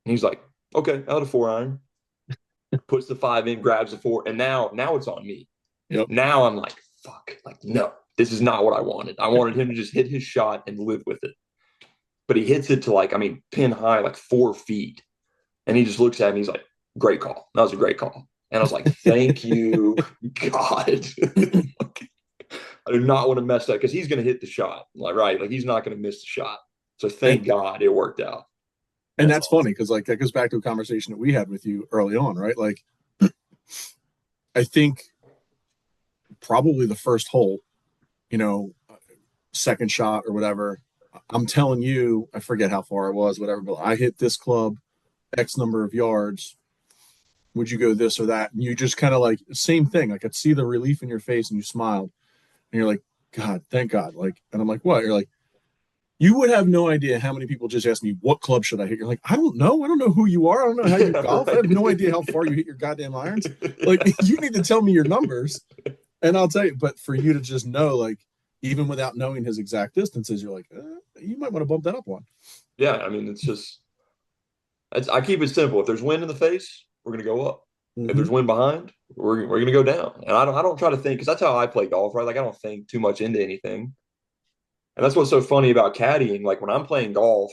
And he's like, okay, out of 4-iron, puts the 5 in, grabs the 4, and now it's on me. Yep. Now I'm like, fuck, like, no, this is not what I wanted. I wanted him to just hit his shot and live with it. But he hits it to like, I mean, pin high, like 4 feet. And he just looks at me, he's like, great call. That was a great call. And I was like, thank you, God. I do not want to mess that because he's going to hit the shot. Like, right. Like, he's not going to miss the shot. So And thank God it worked out. and That's that's awesome. funny because like that goes back to a conversation that we had with you early on, right? Like I think probably the first hole, you know, second shot or whatever. I'm telling you, I forget how far I was, whatever, but I hit this club X number of yards. Would you go this or that? And you just kind of like same thing. I could see the relief in your face and you smiled and you're like, God, thank God. Like, and I'm like, what? You're like, you would have no idea how many people just ask me, what club should I hit? You're like, I don't know. I don't know who you are. I don't know how you Yeah, golf. I right. have no idea how far you hit your goddamn irons. Like, you need to tell me your numbers and I'll tell you. But for you to just know, like, even without knowing his exact distances, you're like, you might want to bump that up one. Yeah, I mean, it's just, I keep it simple. If there's wind in the face, we're going to go up. If Mm-hmm. there's wind behind, we're going to go down. And I don't try to think, because that's how I play golf, right? Like, I don't think too much into anything. And that's what's so funny about caddying. Like, when I'm playing golf,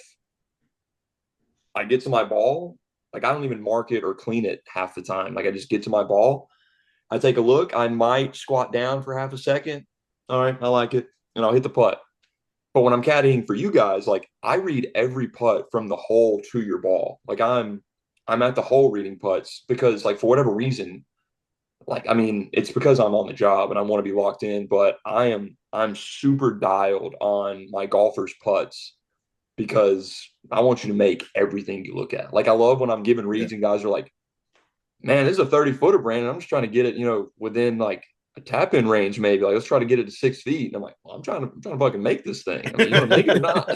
I get to my ball, like, I don't even mark it or clean it half the time. Like, I just get to my ball. I take a look. I might squat down for half a second. All right, I like it. And I'll hit the putt. But when I'm caddying for you guys, like I read every putt from the hole to your ball. Like I'm at the hole reading putts because like for whatever reason, like I mean, it's because I'm on the job and I want to be locked in, but I'm super dialed on my golfers' putts because I want you to make everything you look at. Like I love when I'm giving Yeah. reads and guys are like, man, this is a 30-footer, Brandon. I'm just trying to get it, within like a tap in range, maybe. Like, let's try to get it to 6 feet. And I'm like, well, I'm trying to fucking make this thing. I mean, you want to make it or not?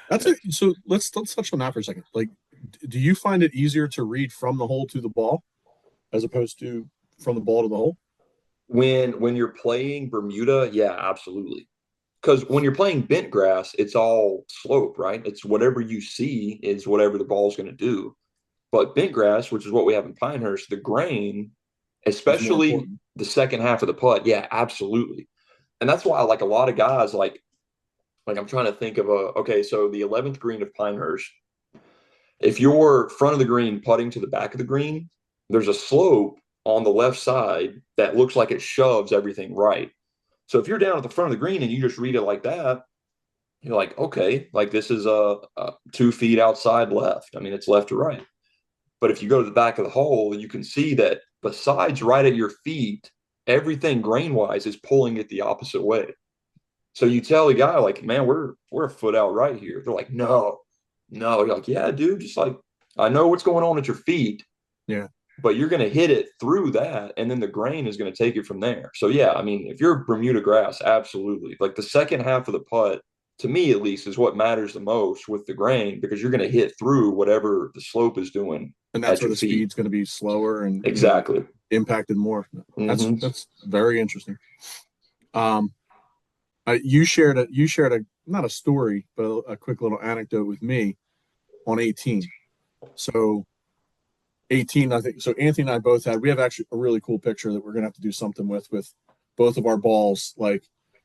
That's it. So let's touch on that for a second. Like, do you find it easier to read from the hole to the ball as opposed to from the ball to the hole? When you're playing Bermuda, yeah, absolutely. Because when you're playing bent grass, it's all slope, right? It's whatever you see is whatever the ball's going to do. But bent grass, which is what we have in Pinehurst, the grain, Is more especially important. the second half of the putt, yeah, absolutely. And that's why like a lot of guys like I'm trying to think of okay, so the 11th green of Pinehurst, if you're front of the green putting to the back of the green, there's a slope on the left side that looks like it shoves everything right. So if you're down at the front of the green and you just read it like that, you're like, okay, like this is a 2 feet outside left. I mean, it's left to right. But if you go to the back of the hole, you can see that besides right at your feet, everything grain wise is pulling it the opposite way. So you tell the guy like, man, we're a foot out right here. They're like, no, no. You're like, yeah, dude, just like I know what's going on at your feet, Yeah. but you're gonna hit it through that, and then the grain is gonna take it from there. So yeah, I mean, if you're Bermuda grass, absolutely. Like the second half of the putt, to me at least, is what matters the most with the grain because you're gonna hit through whatever the slope is doing And that's at where your the feet. speed's going to be slower and, Exactly. impacted more. Mm-hmm. That's very interesting. Um, you shared a not a story, but a quick little anecdote with me on 18. So 18, I think. So Anthony and I both had. We have actually a really cool picture that we're gonna have to do something with both of our balls. Like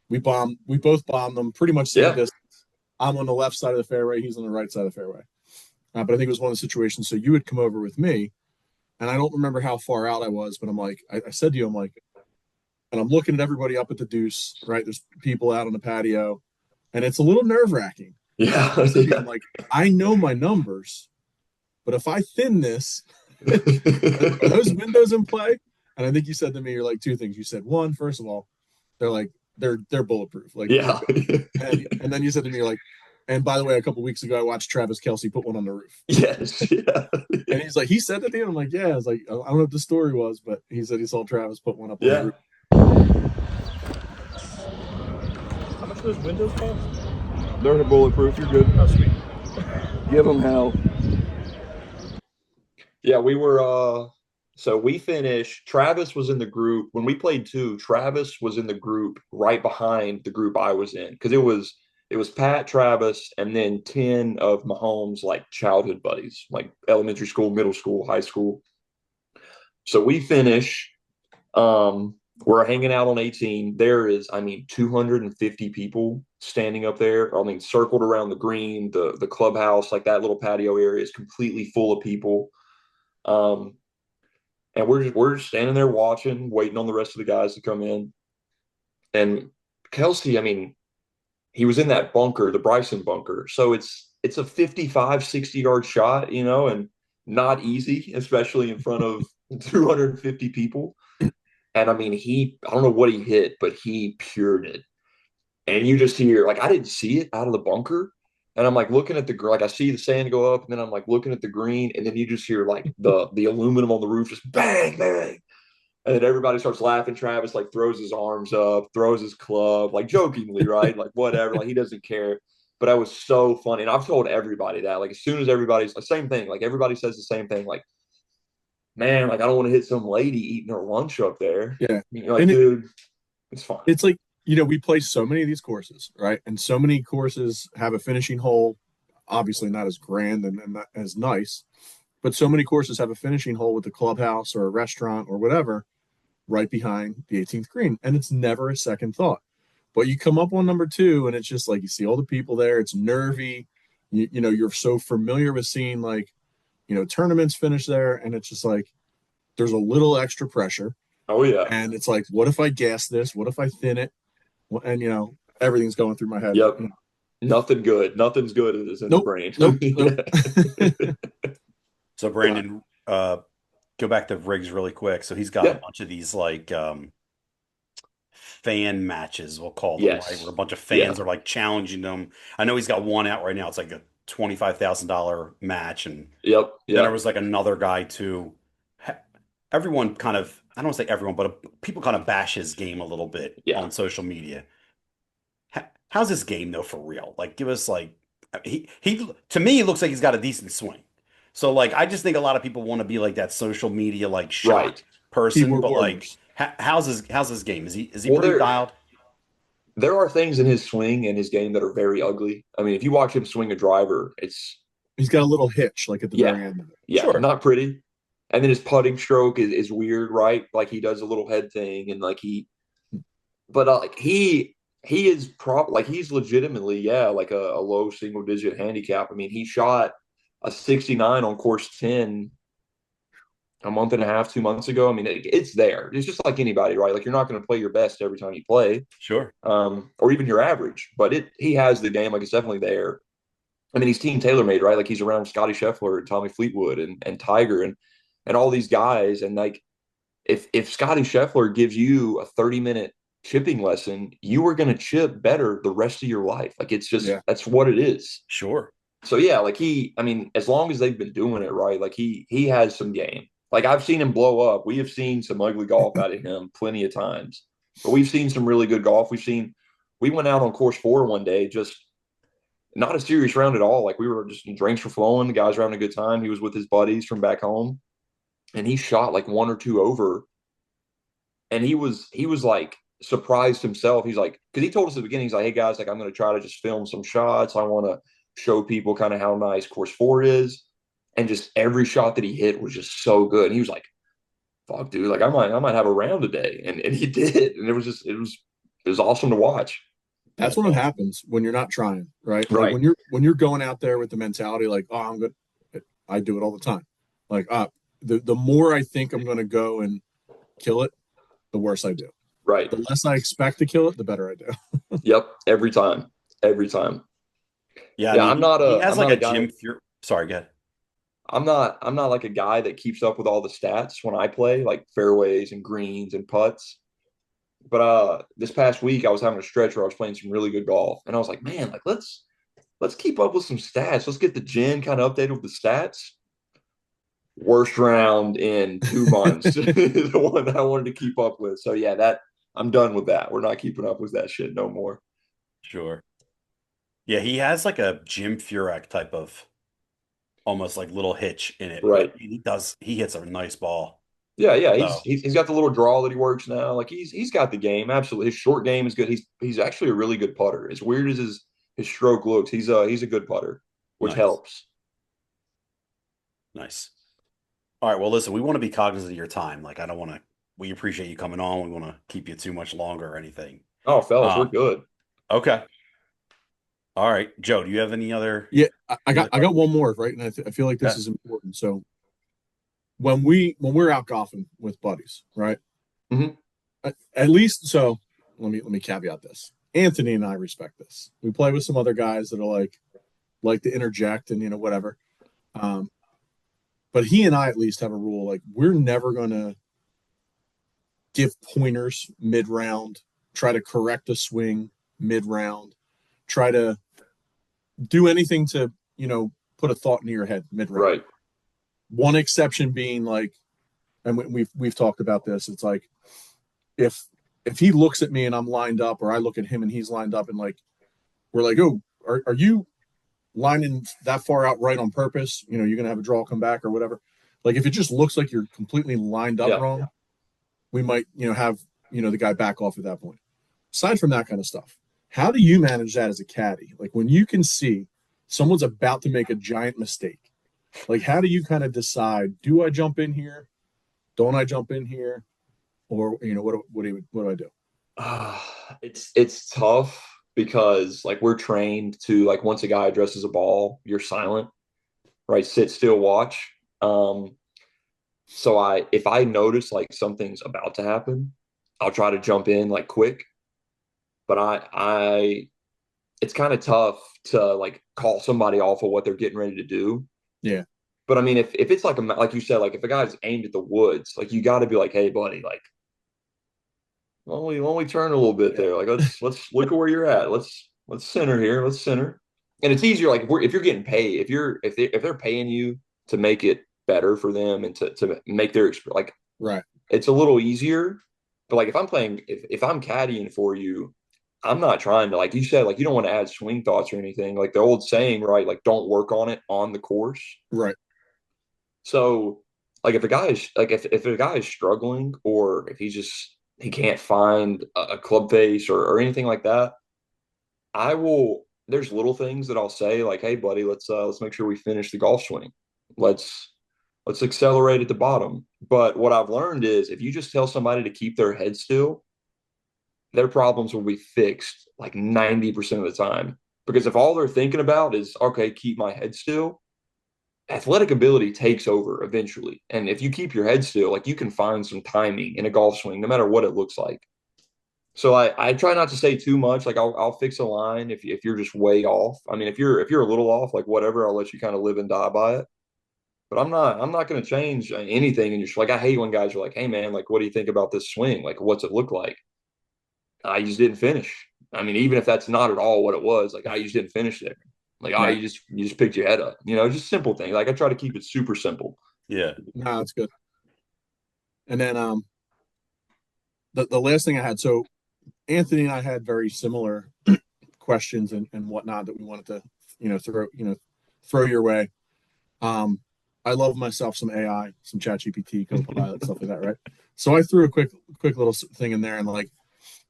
we both bombed them pretty much same Yeah. distance. I'm on the left side of the fairway. He's on the right side of the fairway. But I think it was one of the situations. So you would come over with me, and I don't remember how far out I was, but I said to you, I'm like, and I'm looking at everybody up at the deuce, right? There's people out on the patio, and it's a little nerve wracking. Yeah. I said to you, I'm Yeah. like, I know my numbers, but if I thin this, are those windows in play? And I think you said to me, you're like two things. You said one, first of all, they're like they're bulletproof, like you're Yeah. good. And then you said to me, you're like, and by the way, a couple weeks ago, I watched Travis Kelsey put one on the roof. Yes. Yeah. And he's like, he said that to you. I'm like, yeah. I was like, I don't know what the story was, but he said he saw Travis put one up on the Yeah. roof. How much do those windows cost? They're bulletproof. You're good. Oh, sweet. Give them hell. Yeah, we were so we finished. Travis was in the group when we played two. Travis was in the group right behind the group I was in because it was Pat, Travis, and then 10 of Mahomes' like childhood buddies, like elementary school, middle school, high school. So we finish. We're hanging out on 18. There is, I mean, 250 people standing up there. I mean, circled around the green, the clubhouse, like that little patio area is completely full of people. Um, and we're just standing there watching, waiting on the rest of the guys to come in. And Kelsey, I mean, he was in that bunker, the Bryson bunker. So it's a 55, 60-yard shot, and not easy, especially in front of 250 people. And I mean, I don't know what he hit, but he pured it. And you just hear, like, I didn't see it out of the bunker. And I'm like looking at like I see the sand go up, and then I'm like looking at the green, and then you just hear like the aluminum on the roof just bang, bang. And then everybody starts laughing. Travis like throws his arms up, throws his club, like jokingly, right? Like whatever, like he doesn't care. But I was so funny. And I've told everybody that. Like as soon as everybody's the same thing, like everybody says the same thing, like, man, like I don't want to hit some lady eating her lunch up there. Yeah. You're like, And dude, it's fine. it's like, we play so many of these courses, right? And so many courses have a finishing hole, obviously not as grand and not as nice, but so many courses have a finishing hole with a clubhouse or a restaurant or whatever right behind the 18th green. And it's never a second thought. But you come up on number two, and it's just like you see all the people there. It's nervy. You're so familiar with seeing like, tournaments finish there. And it's just like there's a little extra pressure. Oh yeah. And it's like, what if I gas this? What if I thin it? And everything's going through my head. Yep. Nothing good. Nothing's good is in the Nope, brain. nope, nope. So Brandon, go back to Riggs really quick. So he's got a Yeah. bunch of these like fan matches, we'll call them, right? Where Yes. a bunch of Yeah. fans are like challenging them. I know he's got one out right now. It's like a $25,000 match, and Yep. then there Yep. was like another guy too. Everyone kind of, I don't want to say everyone, but people kind of bash his game a little bit Yeah. on social media. How's his game though for real? Like, give us like he to me, it looks like he's got a decent swing. So like, I just think a lot of people want to be like that social media like shot Right. person, Keyboard but like, warriors. how's his game? Is he Well, pretty dialed? there are things in his swing and his game that are very ugly. I mean, if you watch him swing a driver, it's He's got a little hitch like at the yeah, very end of it. yeah, Sure. not pretty. And then his putting stroke is weird, right? Like he does a little head thing, and like but like he is like he's legitimately, yeah, like a low single digit handicap. I mean, he shot a 69 on course 10 a month and a half, 2 months ago. I mean, it's there. It's just like anybody, right? Like you're not going to play your best every time you play, Sure. or even your average, but he has the game. Like it's definitely there. I mean, he's team tailor made, right? Like he's around Scotty Scheffler and Tommy Fleetwood and Tiger and all these guys. And like if Scotty Scheffler gives you a 30-minute chipping lesson, you are going to chip better the rest of your life. Like it's just Yeah. that's what it is. Sure. So yeah, like I mean, as long as they've been doing it right, like he has some game. Like I've seen him blow up. We have seen some ugly golf out of him plenty of times, but we've seen some really good golf. We went out on course 4 one day, just not a serious round at all. Like we were just drinks were flowing. The guys were having a good time. He was with his buddies from back home, and he shot like one or two over, and he was like surprised himself. He's like, because he told us at the beginning, he's like, hey guys, like I'm going to try to just film some shots. I want to show people kind of how nice course 4 is, and just every shot that he hit was just so good. And he was like, fuck, dude, like I might have a round today, and he did, and it was awesome to watch. That's That's when it awesome. happens when you're not trying, right? Like Right. when you're going out there with the mentality like, oh, I'm good. I do it all the time. Like, the more I think I'm going to go and kill it, the worse I do. Right. The less I expect to kill it, the better I do. Yep. Every time. Every time. Yeah, I Yeah, mean, he has I'm like not a a guy. Jim Fury. Sorry, go ahead. I'm not like a guy that keeps up with all the stats when I play, like fairways and greens and putts. But this past week I was having a stretch where I was playing some really good golf, and I was like, man, like let's keep up with some stats. Let's get the gen kind of updated with the stats. Worst round in 2 months, the one that I wanted to keep up with. So yeah, that I'm done with that. We're not keeping up with that shit no more. Sure. Yeah, he has like a Jim Furyk type of almost like little hitch in it, but Right. he hits a nice ball. Yeah, yeah. He's So he's, he's got the little draw that he works now. Like he's got the game. Absolutely. His short game is good. He's actually a really good putter. As weird as his his stroke looks. He's a good putter, which Nice. helps. Nice. All right. Well, listen, we want to be cognizant of your time. Like, I don't want to, we appreciate you coming on. We want to keep you too much longer or anything. Oh, fellas, we're Um, good. okay. All right. Joe, do you have any other, Yeah, I any other got I got questions? one more, right, and I feel like this Yeah. is important. So when we're out golfing with buddies, right? Hmm. At least, so let me caveat this. Anthony and I respect this. We play with some other guys that are like to interject and whatever. Um, but he and I at least have a rule, like we're never gonna give pointers mid round, try to correct a swing mid round, try to do anything to put a thought into your head mid round. Right. One exception being like, and we've talked about this. It's like if he looks at me and I'm lined up, or I look at him and he's lined up, and like we're like, oh, are you lining that far out right on purpose? You're gonna have a draw come back or whatever. Like if it just looks like you're completely lined up Yeah. wrong, we might have the guy back off at that point. Aside from that kind of stuff, how do you manage that as a caddy? Like when you can see someone's about to make a giant mistake, like how do you kind of decide? Do I jump in here? Don't I jump in here? Or what do I do? Uh, it's tough because like we're trained to like once a guy addresses a ball, you're silent, right? Sit still, watch. So if I notice like something's about to happen, I'll try to jump in like quick. But I it's kind of tough to like call somebody off of what they're getting ready to do. Yeah, But I mean, if it's like you said, like if a guy's aimed at the woods, like you got to be like, hey, buddy, like why don't we turn a little bit yeah, there? Like let's look at where you're at. Let's center here. Let's center. And it's easier like if you're getting paid, if they're paying you to make it better for them and to make their like right. it's a little easier. But like if I'm playing, if I'm caddying for you, I'm not trying to like you said, like you don't want to add swing thoughts or anything. Like the old saying, right? Like don't work on it on the course. Right. So like if a guy is struggling or if he can't find a club face or anything like that, I will there's little things that I'll say like, hey buddy, let's make sure we finish the golf swing. Let's let's accelerate at the bottom. But what I've learned is if you just tell somebody to keep their head still, their problems will be fixed like 90% of the time. Because if all they're thinking about is, okay, keep my head still, athletic ability takes over eventually. And if you keep your head still, like you can find some timing in a golf swing, no matter what it looks like. So I try not to say too much. Like I'll fix a line if you're just way off. I mean, if you're a little off, like whatever, I'll let you kind of live and die by it. But I'm not going to change anything. And just like I hate when guys are like, "Hey man, like what do you think about this swing? Like what's it look like?" I just didn't finish. I mean, even if that's not at all what it was, like I just didn't finish there. Like, oh, Right. you just picked your head up. Just simple things. Like I try to keep it super simple. Yeah. No, that's good. And then the last thing I had, so Anthony and I had very similar questions and whatnot that we wanted to throw your way. I love myself some AI, some chat GPT, Copilot, stuff like that, right? So I threw a quick little thing in there, and like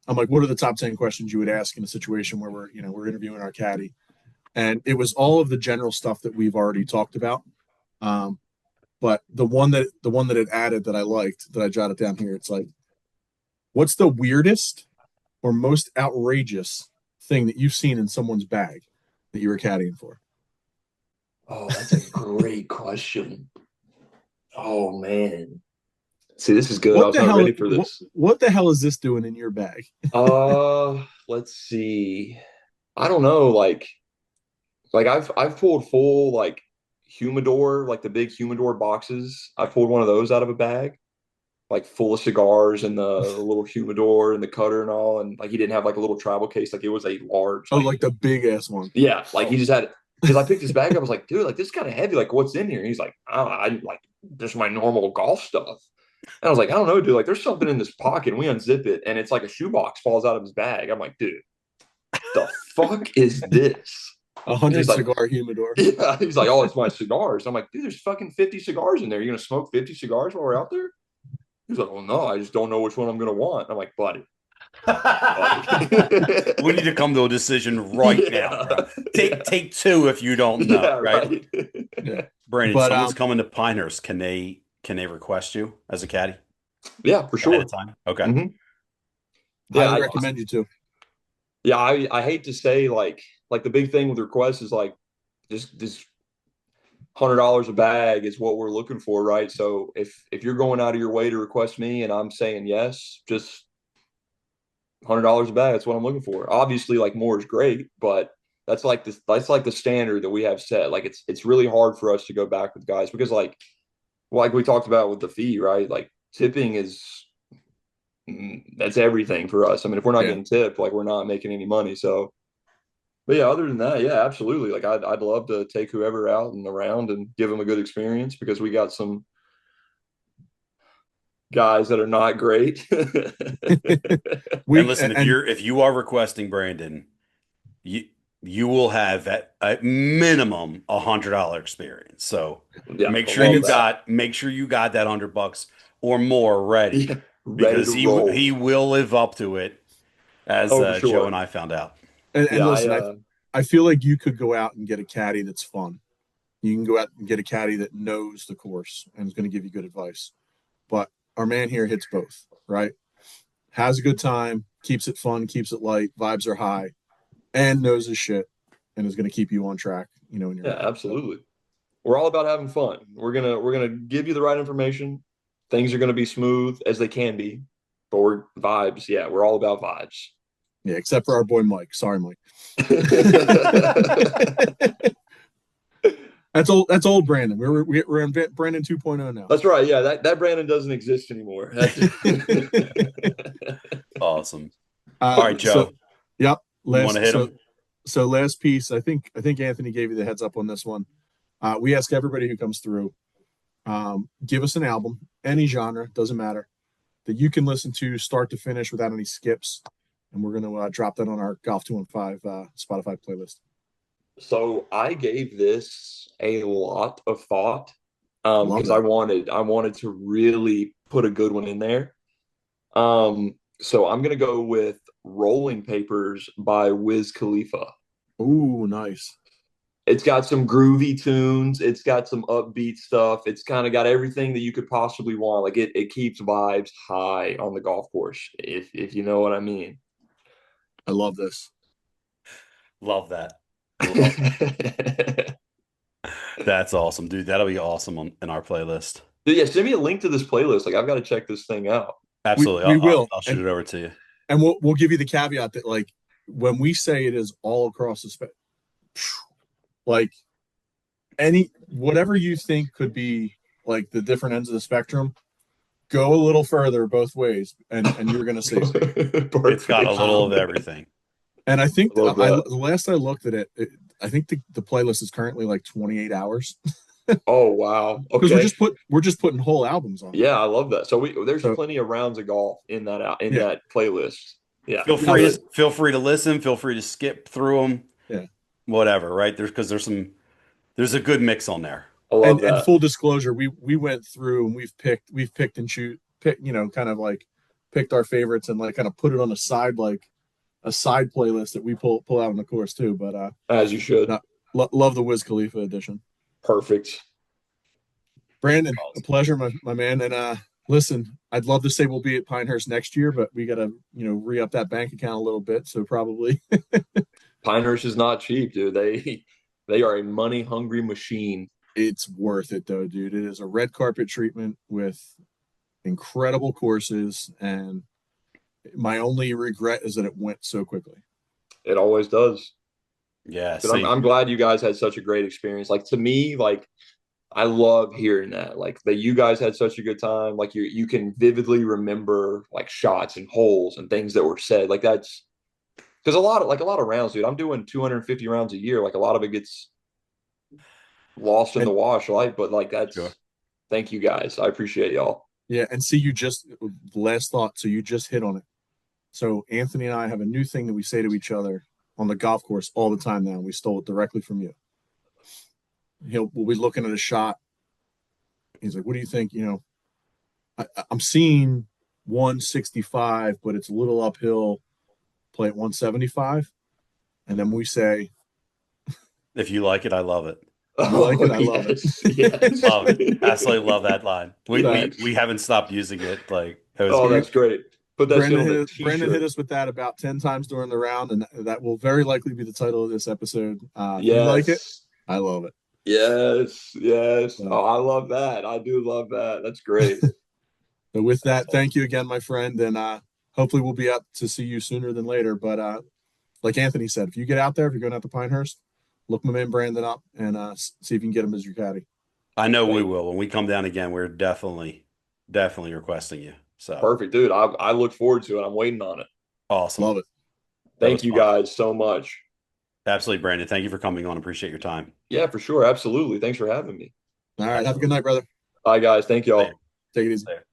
I'm like, what are the top 10 questions you would ask in a situation where we're interviewing our caddy? And it was all of the general stuff that we've already talked about. Um, but the one that it added that I liked, that I jotted down here, it's like, what's the weirdest or most outrageous thing that you've seen in someone's bag that you were caddying for? Oh, that's a great question. Oh man. See, this is good. I What was the not hell? ready for this. What the hell is this doing in your bag? Let's see. I don't know, like I've pulled full like humidor, like the big humidor boxes. I pulled one of those out of a bag, like full of cigars and the little humidor and the cutter and all. And like he didn't have like a little travel case, like it was a large, Oh, like like the big ass one. yeah, like he Oh, just had because I picked his bag up. I was like, dude, like this is kind of heavy. Like what's in here? And he's like, I like just my normal golf stuff. And I was like, I don't know, dude. Like there's something in this pocket. And we unzip it, and it's like a shoebox falls out of his bag. I'm like, dude, the fuck is this? a And he's hundred like, cigar humidor. yeah. He's like, oh, it's my cigars. I'm like, dude, there's fucking 50 cigars in there. You're gonna smoke 50 cigars while we're out there? He's like, well, no, I just don't know which one I'm gonna want. I'm like, buddy, Like, We need to come to a decision right now, yeah, bro. yeah, Take two if you don't know, yeah, right? right. Yeah. Brandon, But someone's coming to Pinehurst. Can they request you as a caddy Yeah, for ahead of sure. time? Okay. Hmm. Yeah, highly recommend you to. yeah. I hate to say like the big thing with requests is like just $100 a bag is what we're looking for, right? So if you're going out of your way to request me and I'm saying yes, just $100 a bag. That's what I'm looking for. Obviously, like more is great, but that's like the standard that we have set. Like it's really hard for us to go back with guys because like we talked about with the fee, right? Like tipping is that's everything for us. I mean, if we're not Yeah. getting tipped, like we're not making any money. So, but yeah, other than that, yeah, absolutely. Like I'd love to take whoever out and around and give them a good experience because we got some guys that are not great. And we listen, and if you are requesting Brandon, you you will have at minimum $100 experience. So Yeah, I love that. make sure you got that $100 or more ready Yeah, ready because to roll. he will live up to it, as Oh, for Joe and sure. I found out. and Yeah, listen, I feel like you could go out and get a caddy that's fun. You can go out and get a caddy that knows the course and is going to give you good advice. But our man here hits both, right? Has a good time, keeps it fun, keeps it light, vibes are high, and knows his shit, and is going to keep you on track, in your yeah, game. So, absolutely. We're all about having fun. We're gonna give you the right information. Things are gonna be smooth as they can be, but we're vibes. Yeah, we're all about vibes. yeah, except for our boy Mike. Sorry, Mike. That's old Brandon. We're in Brandon 2.0 now. That's right. Yeah, that Brandon doesn't exist anymore. That's Awesome. All right, So, Joe, yep. you want to Last hit him? so last piece. I think Anthony gave you the heads up on this one. We ask everybody who comes through, give us an album, any genre, doesn't matter, that you can listen to start to finish without any skips, and we're going to drop that on our Golf 215 Spotify playlist. so I gave this a lot of thought Love because that. I wanted to really put a good one in there. So I'm gonna go with Rolling Papers by Wiz Khalifa. Ooh, nice. It's got some groovy tunes. It's got some upbeat stuff. It's kind of got everything that you could possibly want. Like it keeps vibes high on the golf course, if you know what I mean. I love this. Love that. Love that. That's awesome, dude. That'll be awesome in our playlist. Dude, yeah, send me a link to this playlist. Like I've got to check this thing out. We Absolutely. we will, I'll shoot it over to you. and we'll give you the caveat that, like, when we say it is all across the spectrum, like, any whatever you think could be like the different ends of the spectrum, go a little further both ways, and you're gonna see. It's got a Perfect. little of Um, everything. and I think I love that. the last I looked at I think the playlist is currently like 28 hours Oh wow. because Okay. we're just putting whole albums on Yeah, I love that. So there's there. So plenty of rounds of golf in in yeah, that playlist. Yeah, yeah, good. Feel free to listen. Feel free to skip through them. yeah. Whatever, right? There's a good mix on there. I love And that. full disclosure, we went through and we've picked and kind of like picked our favorites and like kind of put it on a side playlist that we pull out on the course too. But As you should. not, love the Wiz Khalifa edition. Perfect. Brandon, a Awesome. pleasure, my man. And listen, I'd love to say we'll be at Pinehurst next year, but we gotta re up that bank account a little bit. So probably Pinehurst is not cheap, dude. They are a money hungry machine. it's worth it though, dude. It is a red carpet treatment with incredible courses, and my only regret is that it went so quickly. It always does. Yeah, But same I'm here. glad you guys had such a great experience. Like to me, like I love hearing that. Like that you guys had such a good time. Like you can vividly remember like shots and holes and things that were said. Like that's because a lot of rounds, dude. I'm doing 250 rounds a year. Like a lot of it gets lost in the And wash, like, but like Sure. that's thank you guys. I appreciate y'all. yeah, and see, you just last thought, so you just hit on it. So Anthony and I have a new thing that we say to each other on the golf course all the time now. We stole it directly from you. We'll be looking at a shot. He's like, "What do you think?" I'm seeing 165, but it's a little uphill, play at 175. And then we say, If you like it, I love it. if you like Oh, it, I love it. yes, yes. Love it. Absolutely love that line. We Facts. we haven't stopped using it. Like it was Oh, that's great. Put that shit Brandon on hit a Brandon hit t-shirt. us with that about 10 times during the round, and that will very likely be the title of this episode. If you like it, Yes. I love it. Yes. Yes. So, Oh, I love that. I do love that. That's great. so with That's that, thank you again, my friend, and hopefully we'll be up to see you sooner than later. But like Anthony said, if you get out there, if you're going out to Pinehurst, look my man Brandon up and see if you can get him as your caddy. I know we Thank you. will. When we come down again, we're definitely requesting you. So Perfect, dude. I look forward to it. I'm waiting on it. awesome. Love it. That was Thank you fun. guys so much. Absolutely, Brandon. Thank you for coming on. Appreciate your time. Yeah, for sure. Absolutely. Thanks for having me. All right. Have a good Absolutely. night, brother. Bye, guys. Thank Later. y'all. Take it easy. Later.